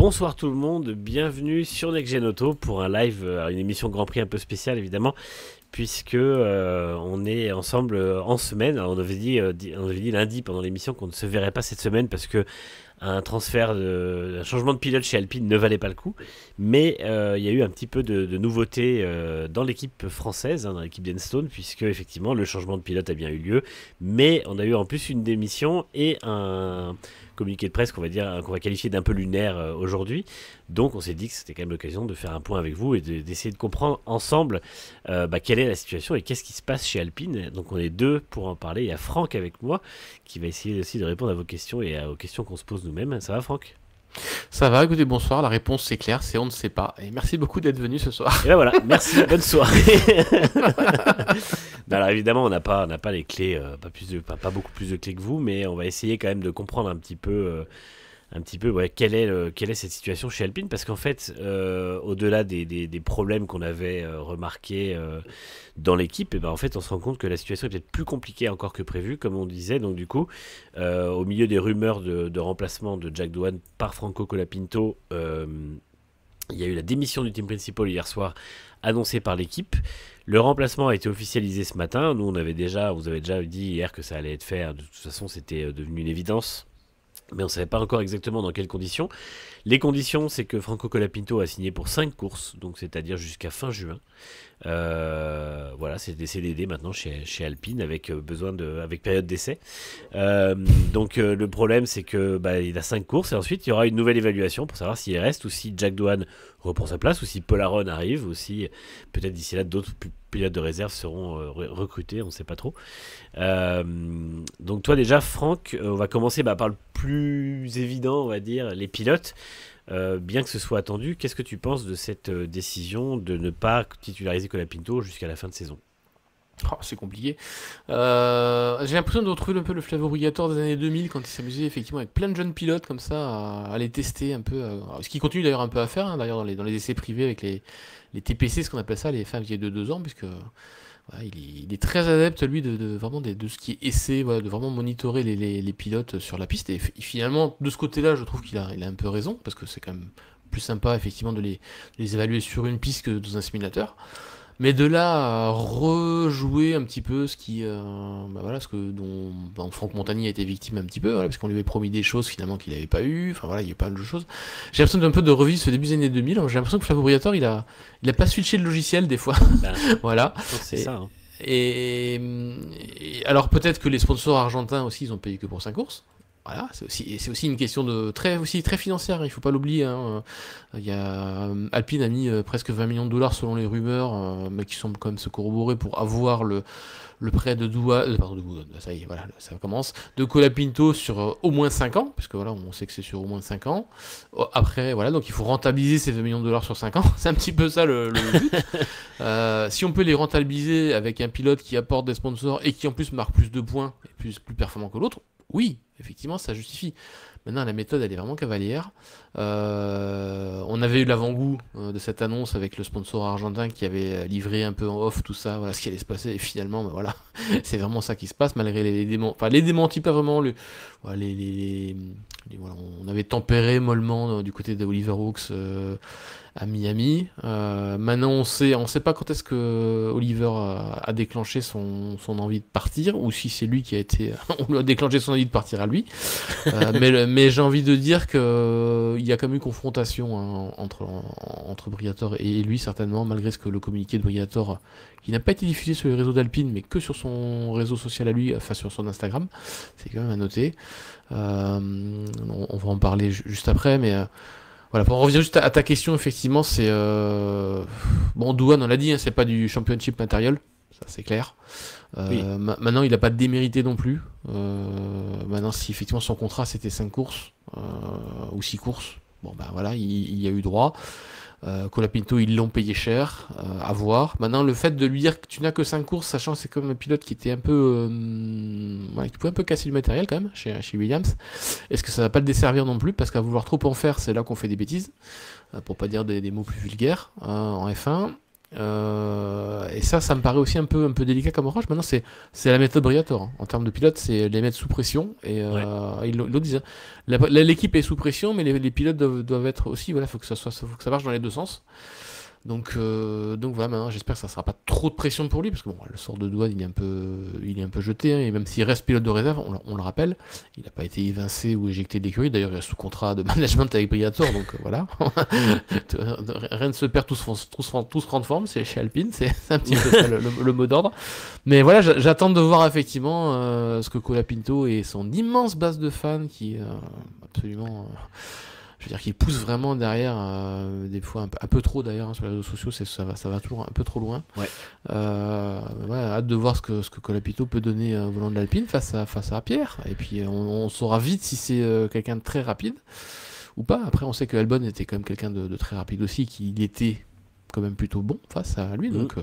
Bonsoir tout le monde, bienvenue sur Next Gen Auto pour un live, une émission Grand Prix un peu spéciale évidemment, puisque on est ensemble en semaine. Alors, on avait dit lundi pendant l'émission qu'on ne se verrait pas cette semaine parce que un changement de pilote chez Alpine ne valait pas le coup, mais il y a eu un petit peu de nouveautés dans l'équipe française, dans l'équipe d'Enstone, puisque effectivement le changement de pilote a bien eu lieu, mais on a eu en plus une démission et un communiqué de presse qu'on va qualifier d'un peu lunaire aujourd'hui. Donc on s'est dit que c'était quand même l'occasion de faire un point avec vous et d'essayer de comprendre ensemble quelle est la situation et qu'est-ce qui se passe chez Alpine. Donc on est deux pour en parler. Il y a Franck avec moi qui va essayer aussi de répondre à vos questions et aux questions qu'on se pose nous-mêmes. Ça va, Franck? Ça va, écoutez, bonsoir, la réponse c'est clair, c'est on ne sait pas. Et merci beaucoup d'être venu ce soir. Et ben voilà, merci, bonne soirée. Non, alors évidemment, on n'a pas les clés, pas beaucoup plus de clés que vous, mais on va essayer quand même de comprendre un petit peu ouais, quelle est cette situation chez Alpine, parce qu'en fait, au-delà des problèmes qu'on avait remarqués dans l'équipe, et ben en fait, on se rend compte que la situation est peut-être plus compliquée encore que prévu, comme on disait. Donc du coup, au milieu des rumeurs de remplacement de Jack Doohan par Franco Colapinto, il y a eu la démission du team principal hier soir, annoncée par l'équipe. Le remplacement a été officialisé ce matin. Nous, vous avez déjà dit hier que ça allait être fait. De toute façon, c'était devenu une évidence. Mais on ne savait pas encore exactement dans quelles conditions. Les conditions, c'est que Franco Colapinto a signé pour 5 courses, donc c'est-à-dire jusqu'à fin juin. Voilà, c'est des CDD maintenant chez Alpine avec avec période d'essai. Donc le problème, c'est que il a 5 courses et ensuite il y aura une nouvelle évaluation pour savoir s'il reste ou si Jack Doohan reprend sa place ou si Paul Aron arrive ou si peut-être d'ici là d'autres pilotes de réserve seront recrutés, on ne sait pas trop. Donc toi déjà, Franck, on va commencer par le plus évident, on va dire, les pilotes. Bien que ce soit attendu, qu'est-ce que tu penses de cette décision de ne pas titulariser Colapinto jusqu'à la fin de saison? Oh, c'est compliqué. J'ai l'impression de retrouver un peu le Flavio Briatore des années 2000 quand il s'amusait effectivement avec plein de jeunes pilotes comme ça à les tester un peu. Ce qu'il continue d'ailleurs un peu à faire, hein, d'ailleurs dans les essais privés avec les TPC, ce qu'on appelle ça, les femmes vieilles de 2 ans, puisque voilà, il est très adepte, lui, vraiment de ce qui est essai, voilà, de vraiment monitorer les pilotes sur la piste. Et finalement, de ce côté-là, je trouve il a un peu raison, parce que c'est quand même plus sympa, effectivement, de les évaluer sur une piste que dans un simulateur. Mais de là à rejouer un petit peu voilà, dont Franck Montagny a été victime un petit peu, voilà, parce qu'on lui avait promis des choses finalement qu'il n'avait pas eu. Enfin voilà, il y a pas mal de choses. J'ai l'impression d'un peu de revivre ce début des années 2000. J'ai l'impression que Flavio Briatore, il a pas switché le logiciel des fois. Ben, Voilà. c'est Et, ça, hein. alors peut-être que les sponsors argentins aussi, ils ont payé que pour 5 courses. Voilà, c'est aussi une question aussi très financière, hein, il faut pas l'oublier, hein. Alpine a mis presque 20 millions de dollars selon les rumeurs, mais qui semblent quand même se corroborer pour avoir le prêt de ça y est, voilà, ça commence, de Colapinto sur au moins 5 ans, parce que voilà, on sait que c'est sur au moins 5 ans. Après, voilà, donc il faut rentabiliser ces 20 millions de dollars sur 5 ans, c'est un petit peu ça le but. Si on peut les rentabiliser avec un pilote qui apporte des sponsors et qui en plus marque plus de points et plus performant que l'autre, oui, effectivement, ça justifie. Maintenant, la méthode, elle est vraiment cavalière. On avait eu l'avant-goût de cette annonce avec le sponsor argentin qui avait livré un peu en off tout ça, voilà ce qui allait se passer. Et finalement, voilà, c'est vraiment ça qui se passe, malgré les démentis, pas vraiment. Voilà, voilà, on avait tempéré mollement du côté de Oliver Hawks à Miami. Maintenant, on sait pas quand est-ce que Oliver a déclenché son envie de partir, ou si c'est lui qui a été, on lui a déclenché son envie de partir à lui. Mais j'ai envie de dire que il y a quand même eu confrontation, hein, entre Briatore et lui certainement, malgré ce que le communiqué de Briatore, qui n'a pas été diffusé sur les réseaux d'Alpine, mais que sur son réseau social à lui, enfin sur son Instagram, c'est quand même à noter. On va en parler juste après, mais voilà, pour en revenir juste à ta question, effectivement, c'est bon, Doohan, on l'a dit, hein, c'est pas du championship matériel, ça c'est clair. Oui. Maintenant, il a pas démérité non plus. Maintenant, si effectivement son contrat c'était 5 courses ou 6 courses, bon bah voilà, il y a eu droit. Colapinto, ils l'ont payé cher, à voir. Maintenant, le fait de lui dire que tu n'as que 5 courses, sachant que c'est comme un pilote qui était un peu, ouais, qui pouvait un peu casser du matériel quand même chez Williams, est-ce que ça va pas le desservir non plus? Parce qu'à vouloir trop en faire, c'est là qu'on fait des bêtises, pour pas dire des mots plus vulgaires, en F1. Et ça me paraît aussi un peu délicat comme approche. Maintenant, c'est la méthode Briatore, hein. En termes de pilote, c'est les mettre sous pression. Et ils le disent, hein. L'équipe est sous pression, mais les pilotes doivent être aussi. Voilà, faut que ça marche dans les deux sens. Donc voilà, maintenant j'espère que ça sera pas trop de pression pour lui, parce que bon, le sort de Douane il est un peu jeté, hein, et même s'il reste pilote de réserve, on le rappelle, il n'a pas été évincé ou éjecté de l'écurie, d'ailleurs il est sous contrat de management avec Briatore, donc voilà. Rien ne se perd, tous se transforment, c'est chez Alpine, c'est un petit peu ça le mot d'ordre. Mais voilà, j'attends de voir effectivement ce que Colapinto et son immense base de fans qui absolument... je veux dire qu'il pousse vraiment derrière, des fois un peu trop d'ailleurs, hein, sur les réseaux sociaux, ça va toujours un peu trop loin. Ouais. Hâte de voir ce que Colapinto peut donner au volant de l'Alpine face à Pierre. Et puis on saura vite si c'est quelqu'un de très rapide ou pas. Après, on sait que Albon était quand même quelqu'un de très rapide aussi, qu'il était quand même plutôt bon face à lui. Donc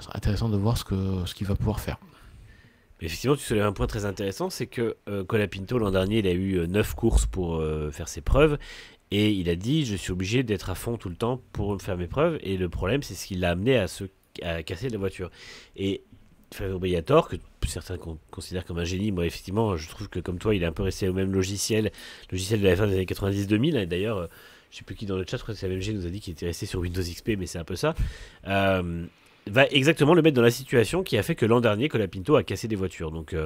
c'est intéressant de voir ce qu'il va pouvoir faire. Effectivement, tu soulèves un point très intéressant, c'est que Colapinto, l'an dernier, il a eu 9 courses pour faire ses preuves, et il a dit, je suis obligé d'être à fond tout le temps pour faire mes preuves, et le problème, c'est ce qui l'a amené à casser la voiture. Et Fabio Briatore, que certains considèrent comme un génie, moi, effectivement, je trouve que comme toi, il est un peu resté au même logiciel de la fin des années 90-2000, et d'ailleurs, je sais plus qui dans le chat, je crois que c'est AMG nous a dit qu'il était resté sur Windows XP, mais c'est un peu ça. Va exactement le mettre dans la situation qui a fait que l'an dernier, Colapinto a cassé des voitures. Donc,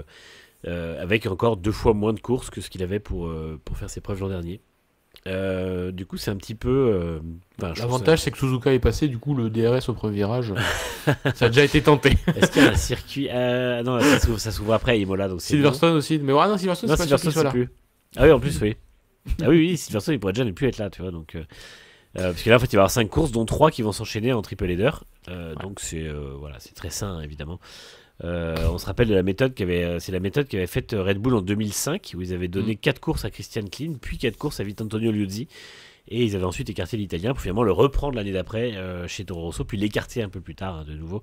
avec encore 2 fois moins de courses que ce qu'il avait pour faire ses preuves l'an dernier. Du coup, c'est un petit peu... L'avantage, c'est que Suzuka est passé, du coup, le DRS au premier virage, ça a déjà été tenté. Est-ce qu'il y a un circuit... non, ça s'ouvre après, Imola. Donc Silverstone bon. Aussi. Mais ouais, non, Silverstone, c'est pas Silverstone, c'est plus. Ah oui, en plus, oui. Ah oui, Silverstone, il pourrait déjà ne plus être là, tu vois, donc... parce que là, en fait, il va y avoir 5 courses, dont 3 qui vont s'enchaîner en triple header. Donc, c'est très sain, évidemment. On se rappelle de la méthode c'est la méthode qu'avait faite Red Bull en 2005, où ils avaient donné 4 courses à Christian Klein, puis 4 courses à Vittorio Liuzzi. Et ils avaient ensuite écarté l'Italien pour finalement le reprendre l'année d'après chez Toro Rosso, puis l'écarter un peu plus tard, hein, de nouveau.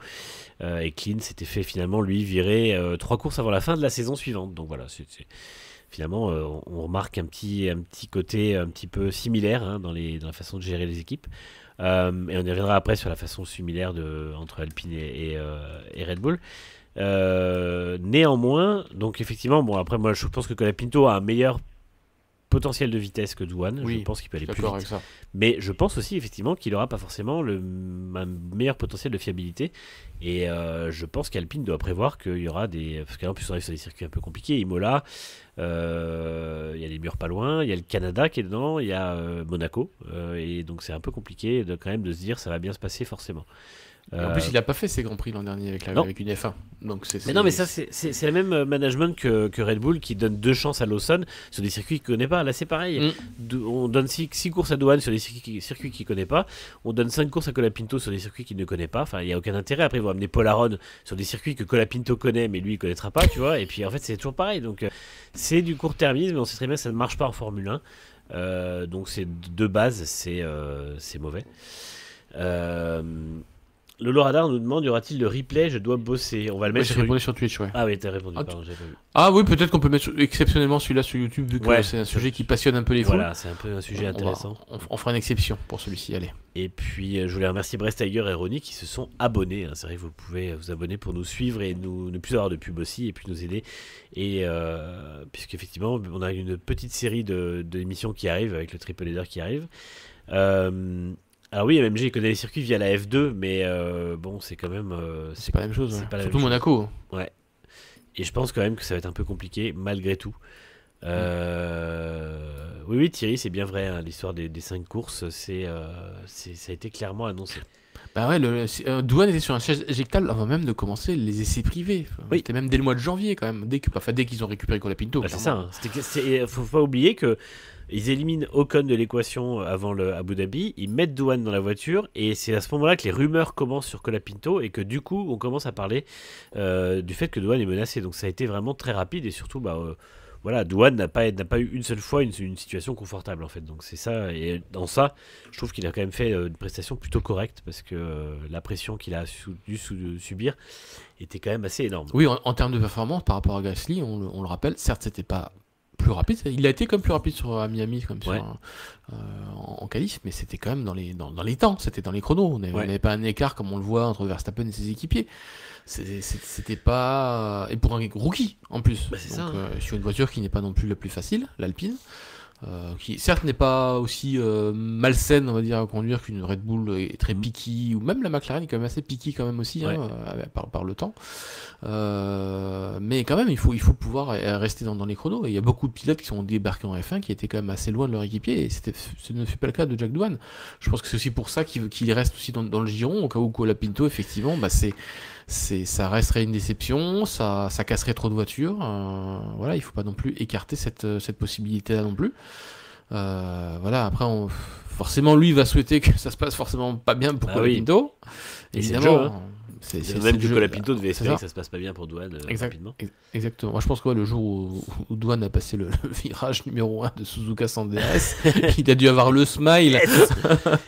Et Klein s'était fait finalement, lui, virer 3 courses avant la fin de la saison suivante. Donc voilà, finalement, on remarque un petit côté un petit peu similaire, hein, dans la façon de gérer les équipes. Et on y reviendra après sur la façon similaire entre Alpine et Red Bull. Néanmoins, donc effectivement, bon, après, moi je pense que Colapinto a un meilleur potentiel de vitesse que Douane. Oui, je pense qu'il peut aller plus avec vite. ça. Mais je pense aussi effectivement qu'il n'aura pas forcément un meilleur potentiel de fiabilité. Et je pense qu'Alpine doit prévoir qu'il y aura des... Parce qu'en plus on arrive sur des circuits un peu compliqués. Imola, il y a les murs pas loin, il y a le Canada qui est dedans, il y a Monaco. Et donc c'est un peu compliqué quand même de se dire ça va bien se passer forcément. En plus, il n'a pas fait ses grands prix l'an dernier avec une F1. Donc mais non, mais ça, c'est le même management que Red Bull qui donne 2 chances à Lawson sur des circuits qu'il ne connaît pas. Là, c'est pareil. On donne 6 courses à Douane sur des circuits qu'il ne connaît pas. On donne 5 courses à Colapinto sur des circuits qu'il ne connaît pas. Enfin, il n'y a aucun intérêt. Après, ils vont amener Paul Aron sur des circuits que Colapinto connaît, mais lui, il ne connaîtra pas, tu vois. Et puis, en fait, c'est toujours pareil. Donc, c'est du court-termisme, mais on sait très bien que ça ne marche pas en Formule 1. Donc, c'est de base, c'est mauvais. Lolo Radar nous demande, y aura-t-il le replay? Je dois bosser. On va le mettre sur... répondu sur Twitch, ouais. Ah oui, t'as répondu, pardon, j'avais pas vu. Ah oui, peut-être qu'on peut mettre exceptionnellement celui-là sur YouTube, vu que c'est un sujet qui passionne un peu les foules. Voilà, c'est un peu un sujet intéressant. On fera une exception pour celui-ci, allez. Et puis, je voulais remercier Brest Tiger et Ronnie qui se sont abonnés. C'est vrai que vous pouvez vous abonner pour nous suivre et ne plus avoir de pub aussi, et puis nous aider. Et puisqu'effectivement, on a une petite série d'émissions qui arrivent, avec le Triple Header qui arrive. Alors oui, MMG connaît les circuits via la F2, mais bon, c'est quand même... c'est pas la même chose, ouais. Pas la surtout même Monaco. Chose. Ouais. Et je pense quand même que ça va être un peu compliqué, malgré tout. Oui, Thierry, c'est bien vrai, hein, l'histoire des 5 courses, ça a été clairement annoncé. Bah ouais, Douane était sur un siège éjectable avant même de commencer les essais privés. Oui. C'était même dès le mois de janvier, quand même, dès qu'ils ont récupéré Colapinto. Bah, c'est ça, hein. Faut pas oublier que ils éliminent Ocon de l'équation avant le Abu Dhabi, ils mettent Douane dans la voiture, et c'est à ce moment-là que les rumeurs commencent sur Colapinto, et que du coup, on commence à parler du fait que Douane est menacé. Donc ça a été vraiment très rapide, et surtout, voilà, Douane n'a pas eu une seule fois une situation confortable, en fait. Donc c'est ça, et dans ça, je trouve qu'il a quand même fait une prestation plutôt correcte, parce que la pression qu'il a dû subir était quand même assez énorme. Oui, en termes de performance, par rapport à Gasly, on le rappelle, certes, c'était pas plus rapide. Il a été quand même plus rapide à Miami, comme Ouais. en qualif, mais c'était quand même dans les temps, c'était dans les chronos. On n'avait pas un écart comme on le voit entre Verstappen et ses équipiers. C'était pas. Et pour un rookie en plus. Bah, c'est ça, hein. Sur une voiture qui n'est pas non plus la plus facile, l'Alpine. Qui certes n'est pas aussi malsaine on va dire à conduire qu'une Red Bull est très picky, ou même la McLaren est quand même assez picky quand même aussi, Ouais. par le temps, mais quand même il faut pouvoir rester dans les chronos, et il y a beaucoup de pilotes qui sont débarqués en F1 qui étaient quand même assez loin de leur équipier, et ce ne fut pas le cas de Jack Doohan. Je pense que c'est aussi pour ça qu'il reste aussi dans le giron, au cas où Colapinto effectivement ça resterait une déception, ça casserait trop de voitures. Voilà, il faut pas non plus écarter cette possibilité-là non plus. Voilà, après, forcément, lui va souhaiter que ça se passe forcément pas bien pour Colapinto. Et c'est évidemment. le jeu, hein. C'est même le que jeu. Colapinto devait espérer ça. que ça se passe pas bien pour Doohan rapidement. Exactement. Moi, je pense que le jour où Doohan a passé le virage numéro 1 de Suzuka sans DRS, il a dû avoir le smile.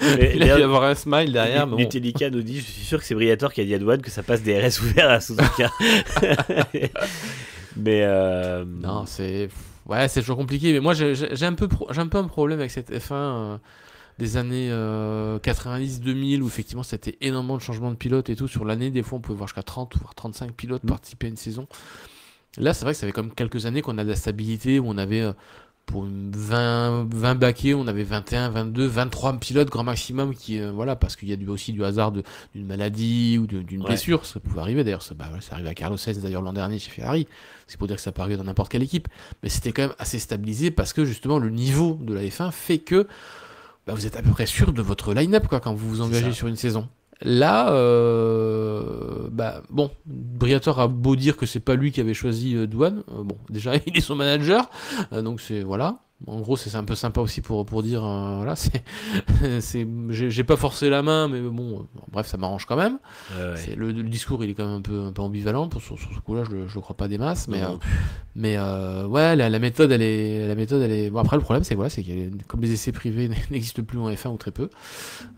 Il a dû avoir un smile derrière. Nutelica nous dit, je suis sûr que c'est Briatore qui a dit à Doohan que ça passe DRS ouvert à Suzuka. Mais non, c'est toujours compliqué. Mais moi, j'ai un peu un problème avec cette F1 des années 90-2000 où effectivement c'était énormément de changements de pilotes et tout. Sur l'année, des fois, on pouvait voir jusqu'à 30 voire 35 pilotes participer à une saison. Là, c'est vrai que ça fait comme quelques années qu'on a de la stabilité, où on avait pour 20 baquets, on avait 21, 22, 23 pilotes grand maximum qui, voilà, parce qu'il y a aussi du hasard d'une maladie ou d'une blessure, ça pouvait arriver d'ailleurs, ça arrive à Carlos Sainz d'ailleurs l'an dernier chez Ferrari, c'est pour dire que ça peut arriver dans n'importe quelle équipe, mais c'était quand même assez stabilisé parce que justement le niveau de la F1 fait que vous êtes à peu près sûr de votre line-up quand vous vous engagez sur une saison. Là, bon, Briatore a beau dire que c'est pas lui qui avait choisi Doohan. Bon, déjà, il est son manager, donc c'est voilà. En gros, c'est un peu sympa aussi pour dire, voilà, j'ai pas forcé la main, mais bon, bref, ça m'arrange quand même. Le discours, il est quand même un peu ambivalent sur ce coup-là. Je le crois pas des masses, mais ouais, la méthode, elle est. Bon, après, le problème, c'est que comme les essais privés n'existent plus en F1 ou très peu,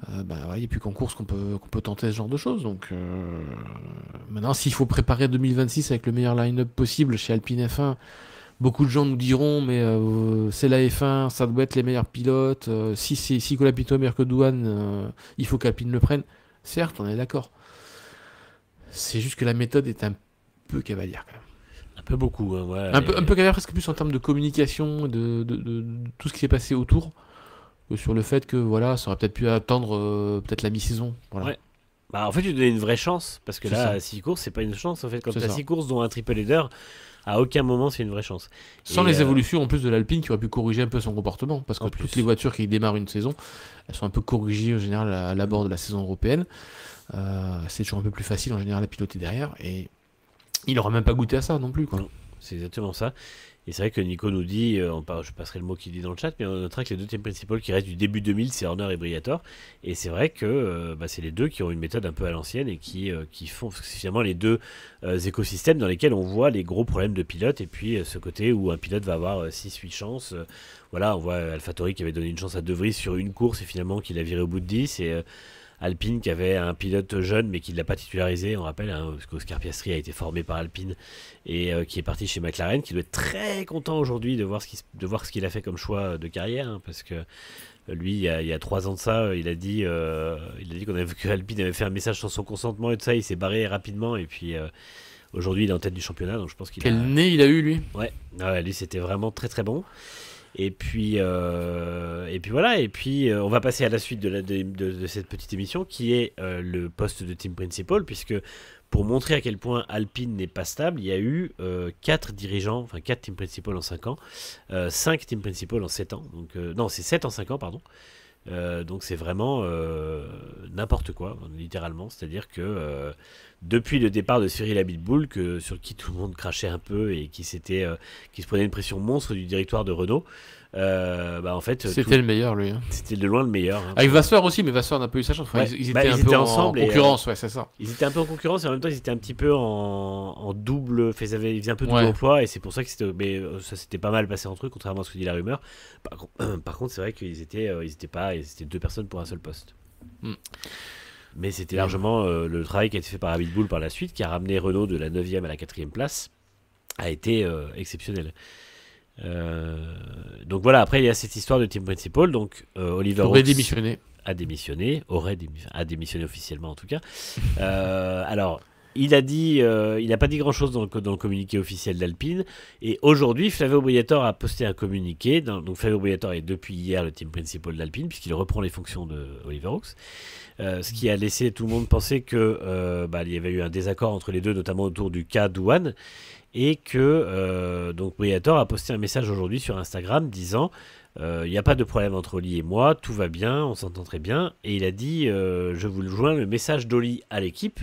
il n'y a plus qu'en course qu'on peut tenter ce genre de choses. Donc maintenant, s'il faut préparer 2026 avec le meilleur line-up possible chez Alpine F1. Beaucoup de gens nous diront, mais c'est la F1, ça doit être les meilleurs pilotes. Si Colapinto est meilleur que Doohan, il faut qu'Alpine le prenne. Certes, on est d'accord. C'est juste que la méthode est un peu cavalière quand même. Un peu beaucoup, hein, ouais. Un peu cavalière, presque plus en termes de communication, de tout ce qui s'est passé autour, que sur le fait que voilà, ça aurait peut-être pu attendre peut-être la mi-saison. Voilà. Ouais. Bah, en fait, tu donnais une vraie chance, parce que là, 6 courses, c'est pas une chance. En fait, quand tu as 6 courses, dont un triple header, à aucun moment c'est une vraie chance. Sans les évolutions en plus de l'Alpine qui aurait pu corriger un peu son comportement, parce que toutes les voitures qui démarrent une saison, elles sont un peu corrigées en général à l'abord de la saison européenne. C'est toujours un peu plus facile en général à piloter derrière, et il n'aura même pas goûté à ça non plus, quoi. Non, c'est exactement ça. Et c'est vrai que Nico nous dit, je passerai le mot qu'il dit dans le chat, mais on notera que les deux teams principaux qui restent du début 2000, c'est Horner et Briatore. Et c'est vrai que c'est les deux qui ont une méthode un peu à l'ancienne et qui font finalement les deux écosystèmes dans lesquels on voit les gros problèmes de pilote. Et puis ce côté où un pilote va avoir 6-8 chances. Voilà, on voit AlphaTauri qui avait donné une chance à De Vries sur une course et finalement qui l'a viré au bout de 10. Et Alpine qui avait un pilote jeune mais qui ne l'a pas titularisé, on rappelle, hein, parce qu'Oscar Piastri a été formé par Alpine et qui est parti chez McLaren, qui doit être très content aujourd'hui de voir ce qu'il a fait comme choix de carrière, hein, parce que lui, il y a 3 ans de ça, il a dit que Alpine avait fait un message sans son consentement et tout ça, il s'est barré rapidement et puis aujourd'hui il est en tête du championnat, donc je pense qu'il Quel nez il a eu lui. Ouais, lui c'était vraiment très très bon. Et puis voilà, et puis on va passer à la suite de cette petite émission qui est le poste de team principal, puisque pour montrer à quel point Alpine n'est pas stable, il y a eu 4 dirigeants, enfin 4 team principal en 5 ans, 5 team principal en 7 ans, donc non c'est 7 en 5 ans pardon. Donc c'est vraiment n'importe quoi, littéralement, c'est-à-dire que depuis le départ de Cyril Abitboul, sur qui tout le monde crachait un peu et qui se prenait une pression monstre du directoire de Renault, en fait c'était le meilleur lui, hein. C'était de loin le meilleur, hein. Avec Vasseur aussi, mais Vasseur n'a pas eu sa chance. Enfin, ils étaient un peu ensemble en concurrence, ouais, c'est ça. Ils étaient un peu en concurrence et en même temps ils étaient un petit peu en double, ils faisaient un peu double emploi, et c'est pour ça que ça s'était pas mal passé entre eux, contrairement à ce que dit la rumeur. Par contre c'est vrai qu'ils étaient c'était 2 personnes pour un seul poste. Mais c'était largement le travail qui a été fait par Abitboul par la suite, qui a ramené Renault de la 9e à la 4e place, a été exceptionnel. Donc voilà, après il y a cette histoire de team principal. Donc Oliver Aurait Oaks démissionné. a démissionné, a démissionné officiellement en tout cas. Alors il a dit, il n'a pas dit grand chose dans le communiqué officiel d'Alpine. Et aujourd'hui, Flavio Briatore a posté un communiqué. Donc Flavio Briatore est depuis hier le team principal d'Alpine puisqu'il reprend les fonctions de Oliver Oaks. Ce qui a laissé tout le monde penser que il y avait eu un désaccord entre les deux, notamment autour du cas Douane. Et que donc Briatore a posté un message aujourd'hui sur Instagram disant il n'y a pas de problème entre Oli et moi, tout va bien, on s'entend très bien. Et il a dit je vous joins le message d'Oli à l'équipe,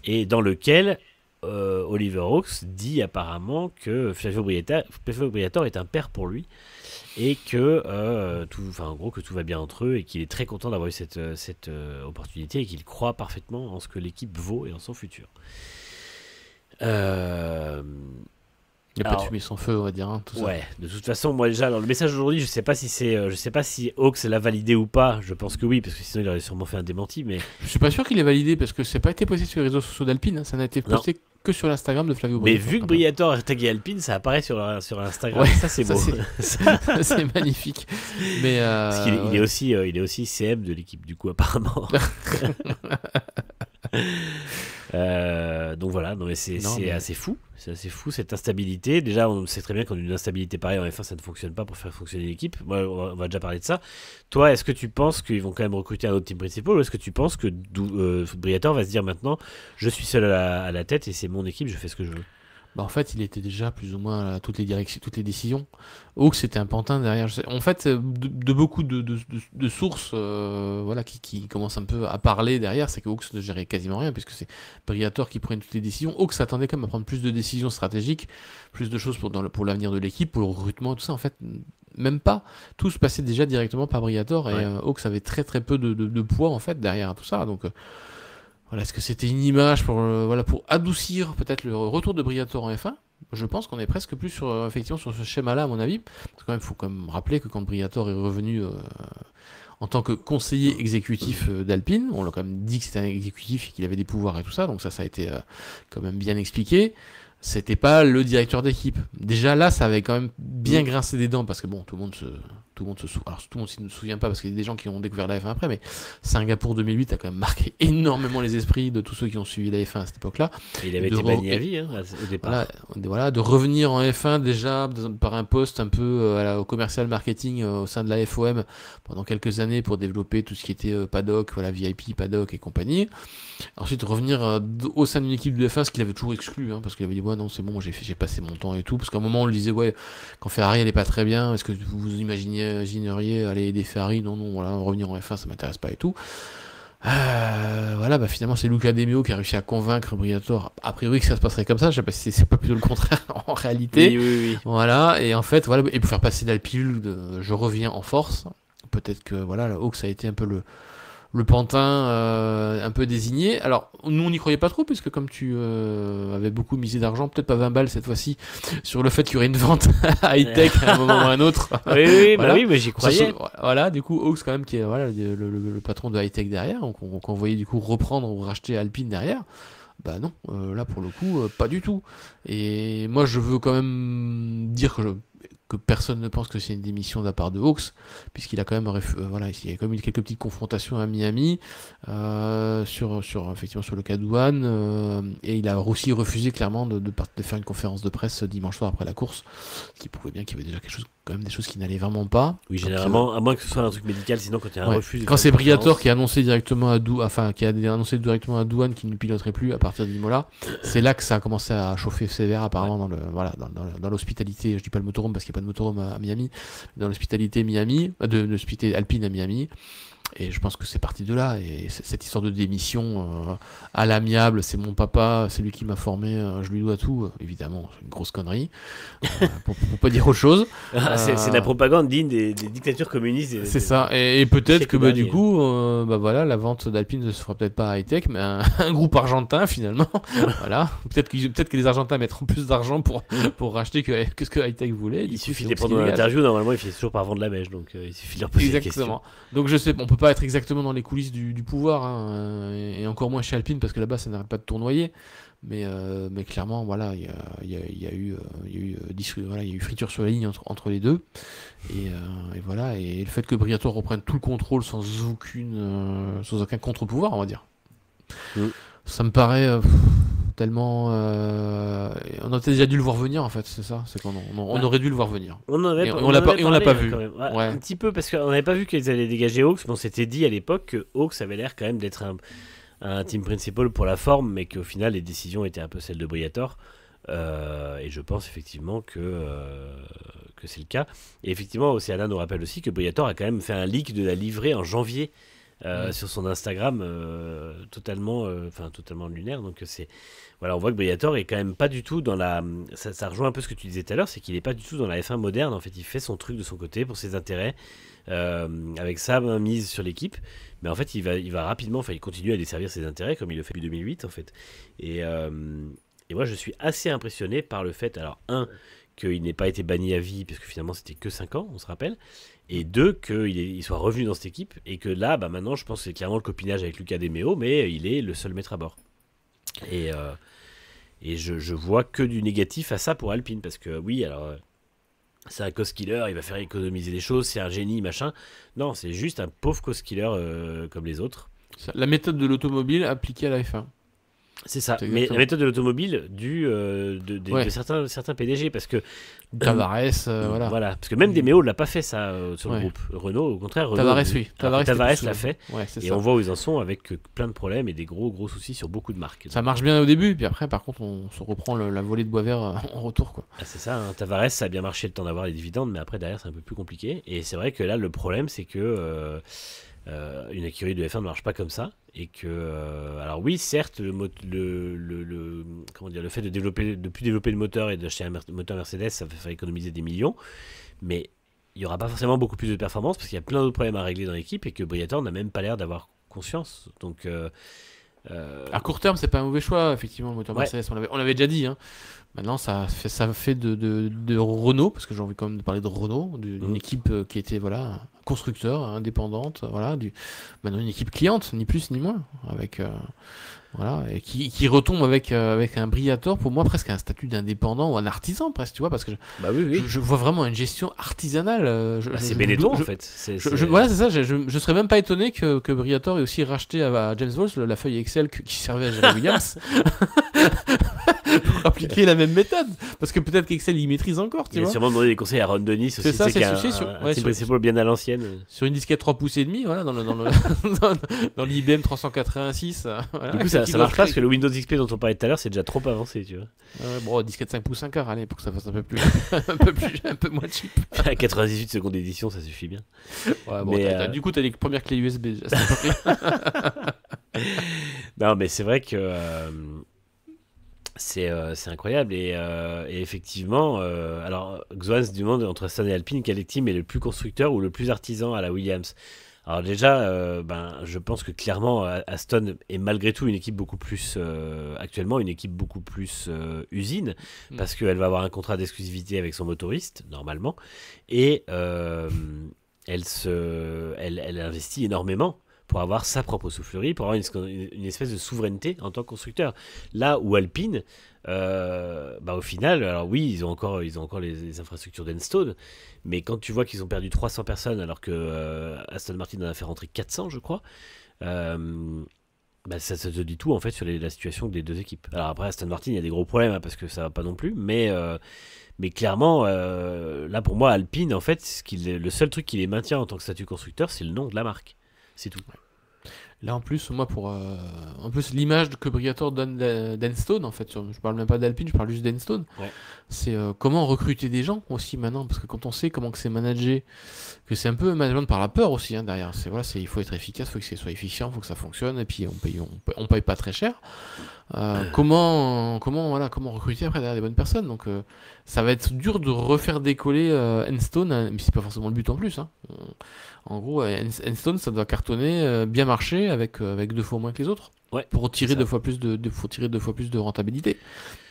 et dans lequel Oliver Oaks dit apparemment que Flavio Briatore est un père pour lui, et que en gros que tout va bien entre eux, et qu'il est très content d'avoir eu cette opportunité, et qu'il croit parfaitement en ce que l'équipe vaut et en son futur. Il n'y a pas de fumée sans feu, on va dire. Hein, tout ça. Ouais, de toute façon, moi déjà, alors le message d'aujourd'hui, je sais pas si Hawks l'a validé ou pas. Je pense que oui, parce que sinon il aurait sûrement fait un démenti. Mais je suis pas sûr qu'il ait validé parce que c'est pas été posté sur les réseaux sociaux d'Alpine. Hein, ça n'a été posté que sur l'Instagram de Flavio Briatore. Mais vu que Briatore a tagué Alpine, ça apparaît sur Instagram. Ouais, ça c'est beau. C'est magnifique. Mais parce qu'il il est aussi CM de l'équipe du coup apparemment. Donc voilà, non mais c'est assez fou. C'est assez fou cette instabilité. Déjà, on sait très bien qu'en une instabilité pareille en F1, ça ne fonctionne pas pour faire fonctionner l'équipe. Moi, on va déjà parler de ça. Toi, est-ce que tu penses qu'ils vont quand même recruter un autre team principal, ou est-ce que tu penses que Briatore va se dire maintenant, je suis seul à la tête et c'est mon équipe, je fais ce que je veux? En fait, il était déjà plus ou moins à toutes les directions, toutes les décisions. Hawks c'était un pantin derrière. En fait, de beaucoup de sources qui commencent un peu à parler derrière, c'est que Hawks ne gérait quasiment rien, puisque c'est Briatore qui prenait toutes les décisions. Hawks s'attendait quand même à prendre plus de décisions stratégiques, plus de choses pour l'avenir de l'équipe, pour le recrutement, tout ça. En fait, même pas. Tout se passait déjà directement par Briatore, et Hawks avait très très peu de poids en fait derrière tout ça. Donc voilà, est-ce que c'était une image pour adoucir peut-être le retour de Briatore en F1 ? Je pense qu'on est presque plus effectivement sur ce schéma-là, à mon avis. Parce qu'il faut quand même rappeler que quand Briatore est revenu en tant que conseiller exécutif d'Alpine, on l'a quand même dit que c'était un exécutif et qu'il avait des pouvoirs et tout ça, donc ça a été quand même bien expliqué. C'était pas le directeur d'équipe. Déjà là, ça avait quand même bien grincé des dents, parce que bon, tout le monde ne se souvient pas, parce qu'il y a des gens qui ont découvert la F1 après, mais Singapour 2008 a quand même marqué énormément les esprits de tous ceux qui ont suivi la F1 à cette époque-là. Et il avait été banni à vie au départ. Voilà, de revenir en F1 déjà par un poste un peu au commercial marketing au sein de la FOM pendant quelques années pour développer tout ce qui était paddock, VIP, paddock et compagnie. Ensuite revenir au sein d'une équipe de F1, ce qu'il avait toujours exclu, parce qu'il avait dit non c'est bon, j'ai passé mon temps et tout, parce qu'à un moment on lui disait quand Ferrari elle est pas très bien, est-ce que vous imagineriez aller aider Ferrari? Non, voilà, revenir en F1 ça m'intéresse pas et tout. Finalement c'est Luca De Meo qui a réussi à convaincre Briatore a priori que ça se passerait comme ça. Je sais pas si c'est pas plutôt le contraire en réalité. Oui. Voilà, et en fait et pour faire passer la pilule de je reviens en force, peut-être que Hawks a été un peu le pantin un peu désigné. Alors, nous, on n'y croyait pas trop, puisque comme tu avais beaucoup misé d'argent, peut-être pas 20 balles cette fois-ci, sur le fait qu'il y aurait une vente à high-tech à un moment ou à un autre. Oui, mais j'y croyais. Du coup, Hawks, quand même, qui est le patron de high-tech derrière, qu'on voyait du coup reprendre ou racheter Alpine derrière. Bah non, là, pour le coup, pas du tout. Et moi, je veux quand même dire que personne ne pense que c'est une démission de la part de Hawks, puisqu'il a quand même il y a quand même eu quelques petites confrontations à Miami sur le cas Douane, et il a aussi refusé clairement de faire une conférence de presse dimanche soir après la course, ce qui prouvait bien qu'il y avait déjà des choses qui n'allaient vraiment pas. Oui, généralement, à moins que ce soit un truc médical, sinon quand il y a un refus. Quand c'est Briatore qui a annoncé directement à Douane qu'il ne piloterait plus à partir d'Imola, c'est là que ça a commencé à chauffer sévère apparemment dans l'hospitalité. Je dis pas le motorhome parce qu'il n'y a pas de motorhome à Miami, dans l'hospitalité Miami, de l'hospitalité Alpine à Miami. Et je pense que c'est parti de là. Et cette histoire de démission à l'amiable, c'est mon papa, c'est lui qui m'a formé, je lui dois tout. Évidemment, c'est une grosse connerie. Pour pas dire autre chose. C'est la propagande digne des dictatures communistes. C'est ça. Et peut-être que du coup, la vente d'Alpine ne se fera peut-être pas à high-tech, mais un groupe argentin finalement. Voilà. Peut-être que les Argentins mettront plus d'argent pour racheter que ce que high-tech voulait. Il suffit de les prendre dans l'interview. Normalement, ils finissent toujours par vendre la mèche. Donc il suffit de leur poser des questions. Donc je sais, on peut pas être exactement dans les coulisses du pouvoir, hein, et encore moins chez Alpine parce que là-bas ça n'arrête pas de tournoyer. Mais clairement, voilà, il y a eu friture sur la ligne entre les deux. Et voilà, et le fait que Briatore reprenne tout le contrôle sans aucun contre-pouvoir, on va dire. Ça me paraît tellement. On a déjà dû le voir venir en fait, c'est ça. C'est qu'on aurait dû le voir venir. On l'a pas vu. Ouais. Un petit peu parce qu'on n'avait pas vu qu'ils allaient dégager Hawks, mais on s'était dit à l'époque que Hawks avait l'air quand même d'être un team principal pour la forme, mais qu'au final les décisions étaient un peu celles de Briatore. Et je pense effectivement que c'est le cas. Et effectivement, Océana nous rappelle aussi que Briatore a quand même fait un leak de la livrée en janvier sur son Instagram, totalement lunaire. Donc voilà, on voit que Briatore est quand même pas du tout dans la. Ça rejoint un peu ce que tu disais tout à l'heure, c'est qu'il est pas du tout dans la F1 moderne. En fait, il fait son truc de son côté pour ses intérêts, avec sa mise sur l'équipe. Mais en fait, il va rapidement. Enfin, il continue à desservir ses intérêts comme il le fait depuis 2008 en fait. Et moi, je suis assez impressionné par le fait, alors, qu'il n'ait pas été banni à vie, parce que finalement, c'était que 5 ans, on se rappelle. Et 2, qu'il soit revenu dans cette équipe. Et que là, maintenant, je pense que c'est clairement le copinage avec Luca De Meo, mais il est le seul maître à bord. Et je vois que du négatif à ça pour Alpine. Parce que, oui, alors, c'est un cost killer, il va faire économiser les choses, c'est un génie, machin. Non, c'est juste un pauvre cost killer comme les autres. La méthode de l'automobile appliquée à la F1. C'est ça, mais la méthode de l'automobile de certains PDG, parce que Tavares, voilà. Parce que même Demeo ne l'a pas fait ça sur le groupe. Renault, au contraire, Tavares l'a fait, et ça. On voit où ils en sont avec plein de problèmes et des gros soucis sur beaucoup de marques. Ça marche bien au début, puis après, par contre, on se reprend la volée de bois vert en retour, quoi. C'est ça, hein. Tavares, ça a bien marché le temps d'avoir les dividendes, mais après, derrière, c'est un peu plus compliqué. Et c'est vrai que là, le problème, c'est que une écurie de F1 ne marche pas comme ça, et que alors oui, certes, le fait de plus développer le moteur et d'acheter un moteur Mercedes, ça va faire économiser des millions, mais il n'y aura pas forcément beaucoup plus de performance parce qu'il y a plein d'autres problèmes à régler dans l'équipe et que Briatore n'a même pas l'air d'avoir conscience. Donc à court terme, c'est pas un mauvais choix, effectivement, le moteur Mercedes, on l'avait déjà dit, hein. Maintenant, ça fait de Renault, parce que j'ai envie quand même de parler de Renault, d'une équipe qui était constructeur, indépendante, maintenant une équipe cliente, ni plus ni moins, avec et qui retombe avec un Briatore, pour moi presque un statut d'indépendant ou un artisan presque, tu vois, parce que je vois vraiment une gestion artisanale. C'est Benetton en fait. Voilà, c'est ça. Je serais même pas étonné que Briatore ait aussi racheté à James Walsh la feuille Excel qui servait à Jerry Williams. Pour appliquer la même méthode, parce que peut-être qu'Excel il maîtrise encore, tu vois. Il a sûrement demandé des conseils à Ron Dennis aussi, c'est ça, c'est un team principal bien à l'ancienne, sur une disquette 3 pouces et demi, voilà, dans l'IBM 386, voilà, du coup ça marche pas parce que le Windows XP dont on parlait tout à l'heure c'est déjà trop avancé, tu vois. Bon, disquette 5 pouces 1 quart, allez, pour que ça fasse un peu moins cheap. À 98 secondes d'édition, ça suffit bien. Ouais, bon, mais du coup t'as les premières clés USB non, mais c'est vrai que c'est incroyable, et effectivement, alors Xuan se demande entre Aston et Alpine quel team est le plus constructeur ou le plus artisan à la Williams. Alors déjà, je pense que clairement Aston est malgré tout une équipe beaucoup plus actuellement une équipe beaucoup plus usine, parce qu'elle va avoir un contrat d'exclusivité avec son motoriste normalement, et elle investit énormément pour avoir sa propre soufflerie, pour avoir une espèce de souveraineté en tant que constructeur. Là où Alpine, au final, alors oui, ils ont encore les infrastructures d'Enstone, mais quand tu vois qu'ils ont perdu 300 personnes alors que Aston Martin en a fait rentrer 400, je crois, ça te dit tout en fait sur la situation des deux équipes. Alors après, Aston Martin, il y a des gros problèmes, parce que ça va pas non plus, mais clairement, là pour moi, Alpine, en fait, le seul truc qui les maintient en tant que statut constructeur, c'est le nom de la marque. C'est tout. Là en plus, moi en plus l'image que Briatore donne d'Enstone, en fait, je parle même pas d'Alpine, je parle juste d'Enstone. Ouais. C'est comment recruter des gens aussi maintenant, parce que quand on sait comment que c'est managé, que c'est un peu management par la peur aussi, hein, derrière. Il faut être efficace, il faut que ce soit efficient, il faut que ça fonctionne, et puis on paye pas très cher. Comment recruter après derrière des bonnes personnes. Donc ça va être dur de refaire décoller Enstone, mais c'est pas forcément le but en plus, hein. En gros, Enstone, ça doit cartonner, bien marcher avec 2 fois moins que les autres, pour tirer 2 fois plus de rentabilité.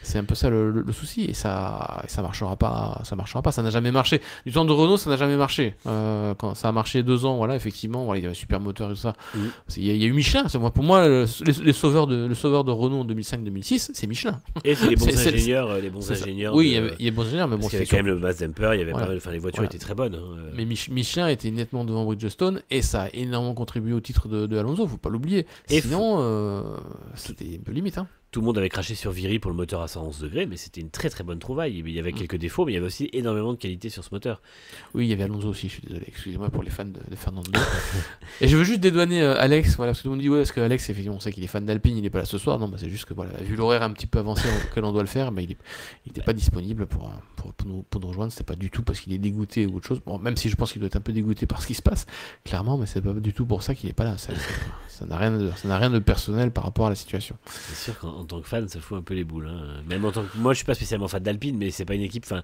C'est un peu ça le souci, et ça marchera pas, ça n'a jamais marché. Du temps de Renault, ça n'a jamais marché. Quand ça a marché 2 ans, voilà, effectivement, voilà, il y avait un super moteur et tout ça. Il y a eu Michelin. Pour moi, le sauveur de Renault en 2005-2006, c'est Michelin. Et c'est les bons ingénieurs, ingénieurs. Oui, il y avait des bons ingénieurs, mais bon, il y avait quand même le Mazda, il y avait pas mal, enfin les voitures étaient très bonnes. Mais Michelin était nettement devant Bridgestone, et ça a énormément contribué au titre de Alonso, faut pas l'oublier. Sinon, c'était un peu limite, hein. Tout le monde avait craché sur Viry pour le moteur à 111 degrés, mais c'était une très très bonne trouvaille. Il y avait quelques défauts, mais il y avait aussi énormément de qualité sur ce moteur. Oui, il y avait Alonso aussi, je suis désolé, excusez-moi pour les fans de Fernando. Et je veux juste dédouaner Alex, voilà, parce que tout le monde dit, ouais, parce que Alex, effectivement, on sait qu'il est fan d'Alpine, il n'est pas là ce soir. Non, bah, c'est juste que, voilà, vu l'horaire un petit peu avancé auquel on doit le faire, bah, il n'était pas disponible pour nous rejoindre. C'était pas du tout parce qu'il est dégoûté ou autre chose. Bon, même si je pense qu'il doit être un peu dégoûté par ce qui se passe, clairement, mais c'est pas du tout pour ça qu'il n'est pas là. Ça n'a rien de personnel par rapport à la situation. C'est sûr qu'en tant que fan, ça fout un peu les boules. Hein. Même en tant que moi, je suis pas spécialement fan d'Alpine, mais c'est pas une équipe. Enfin,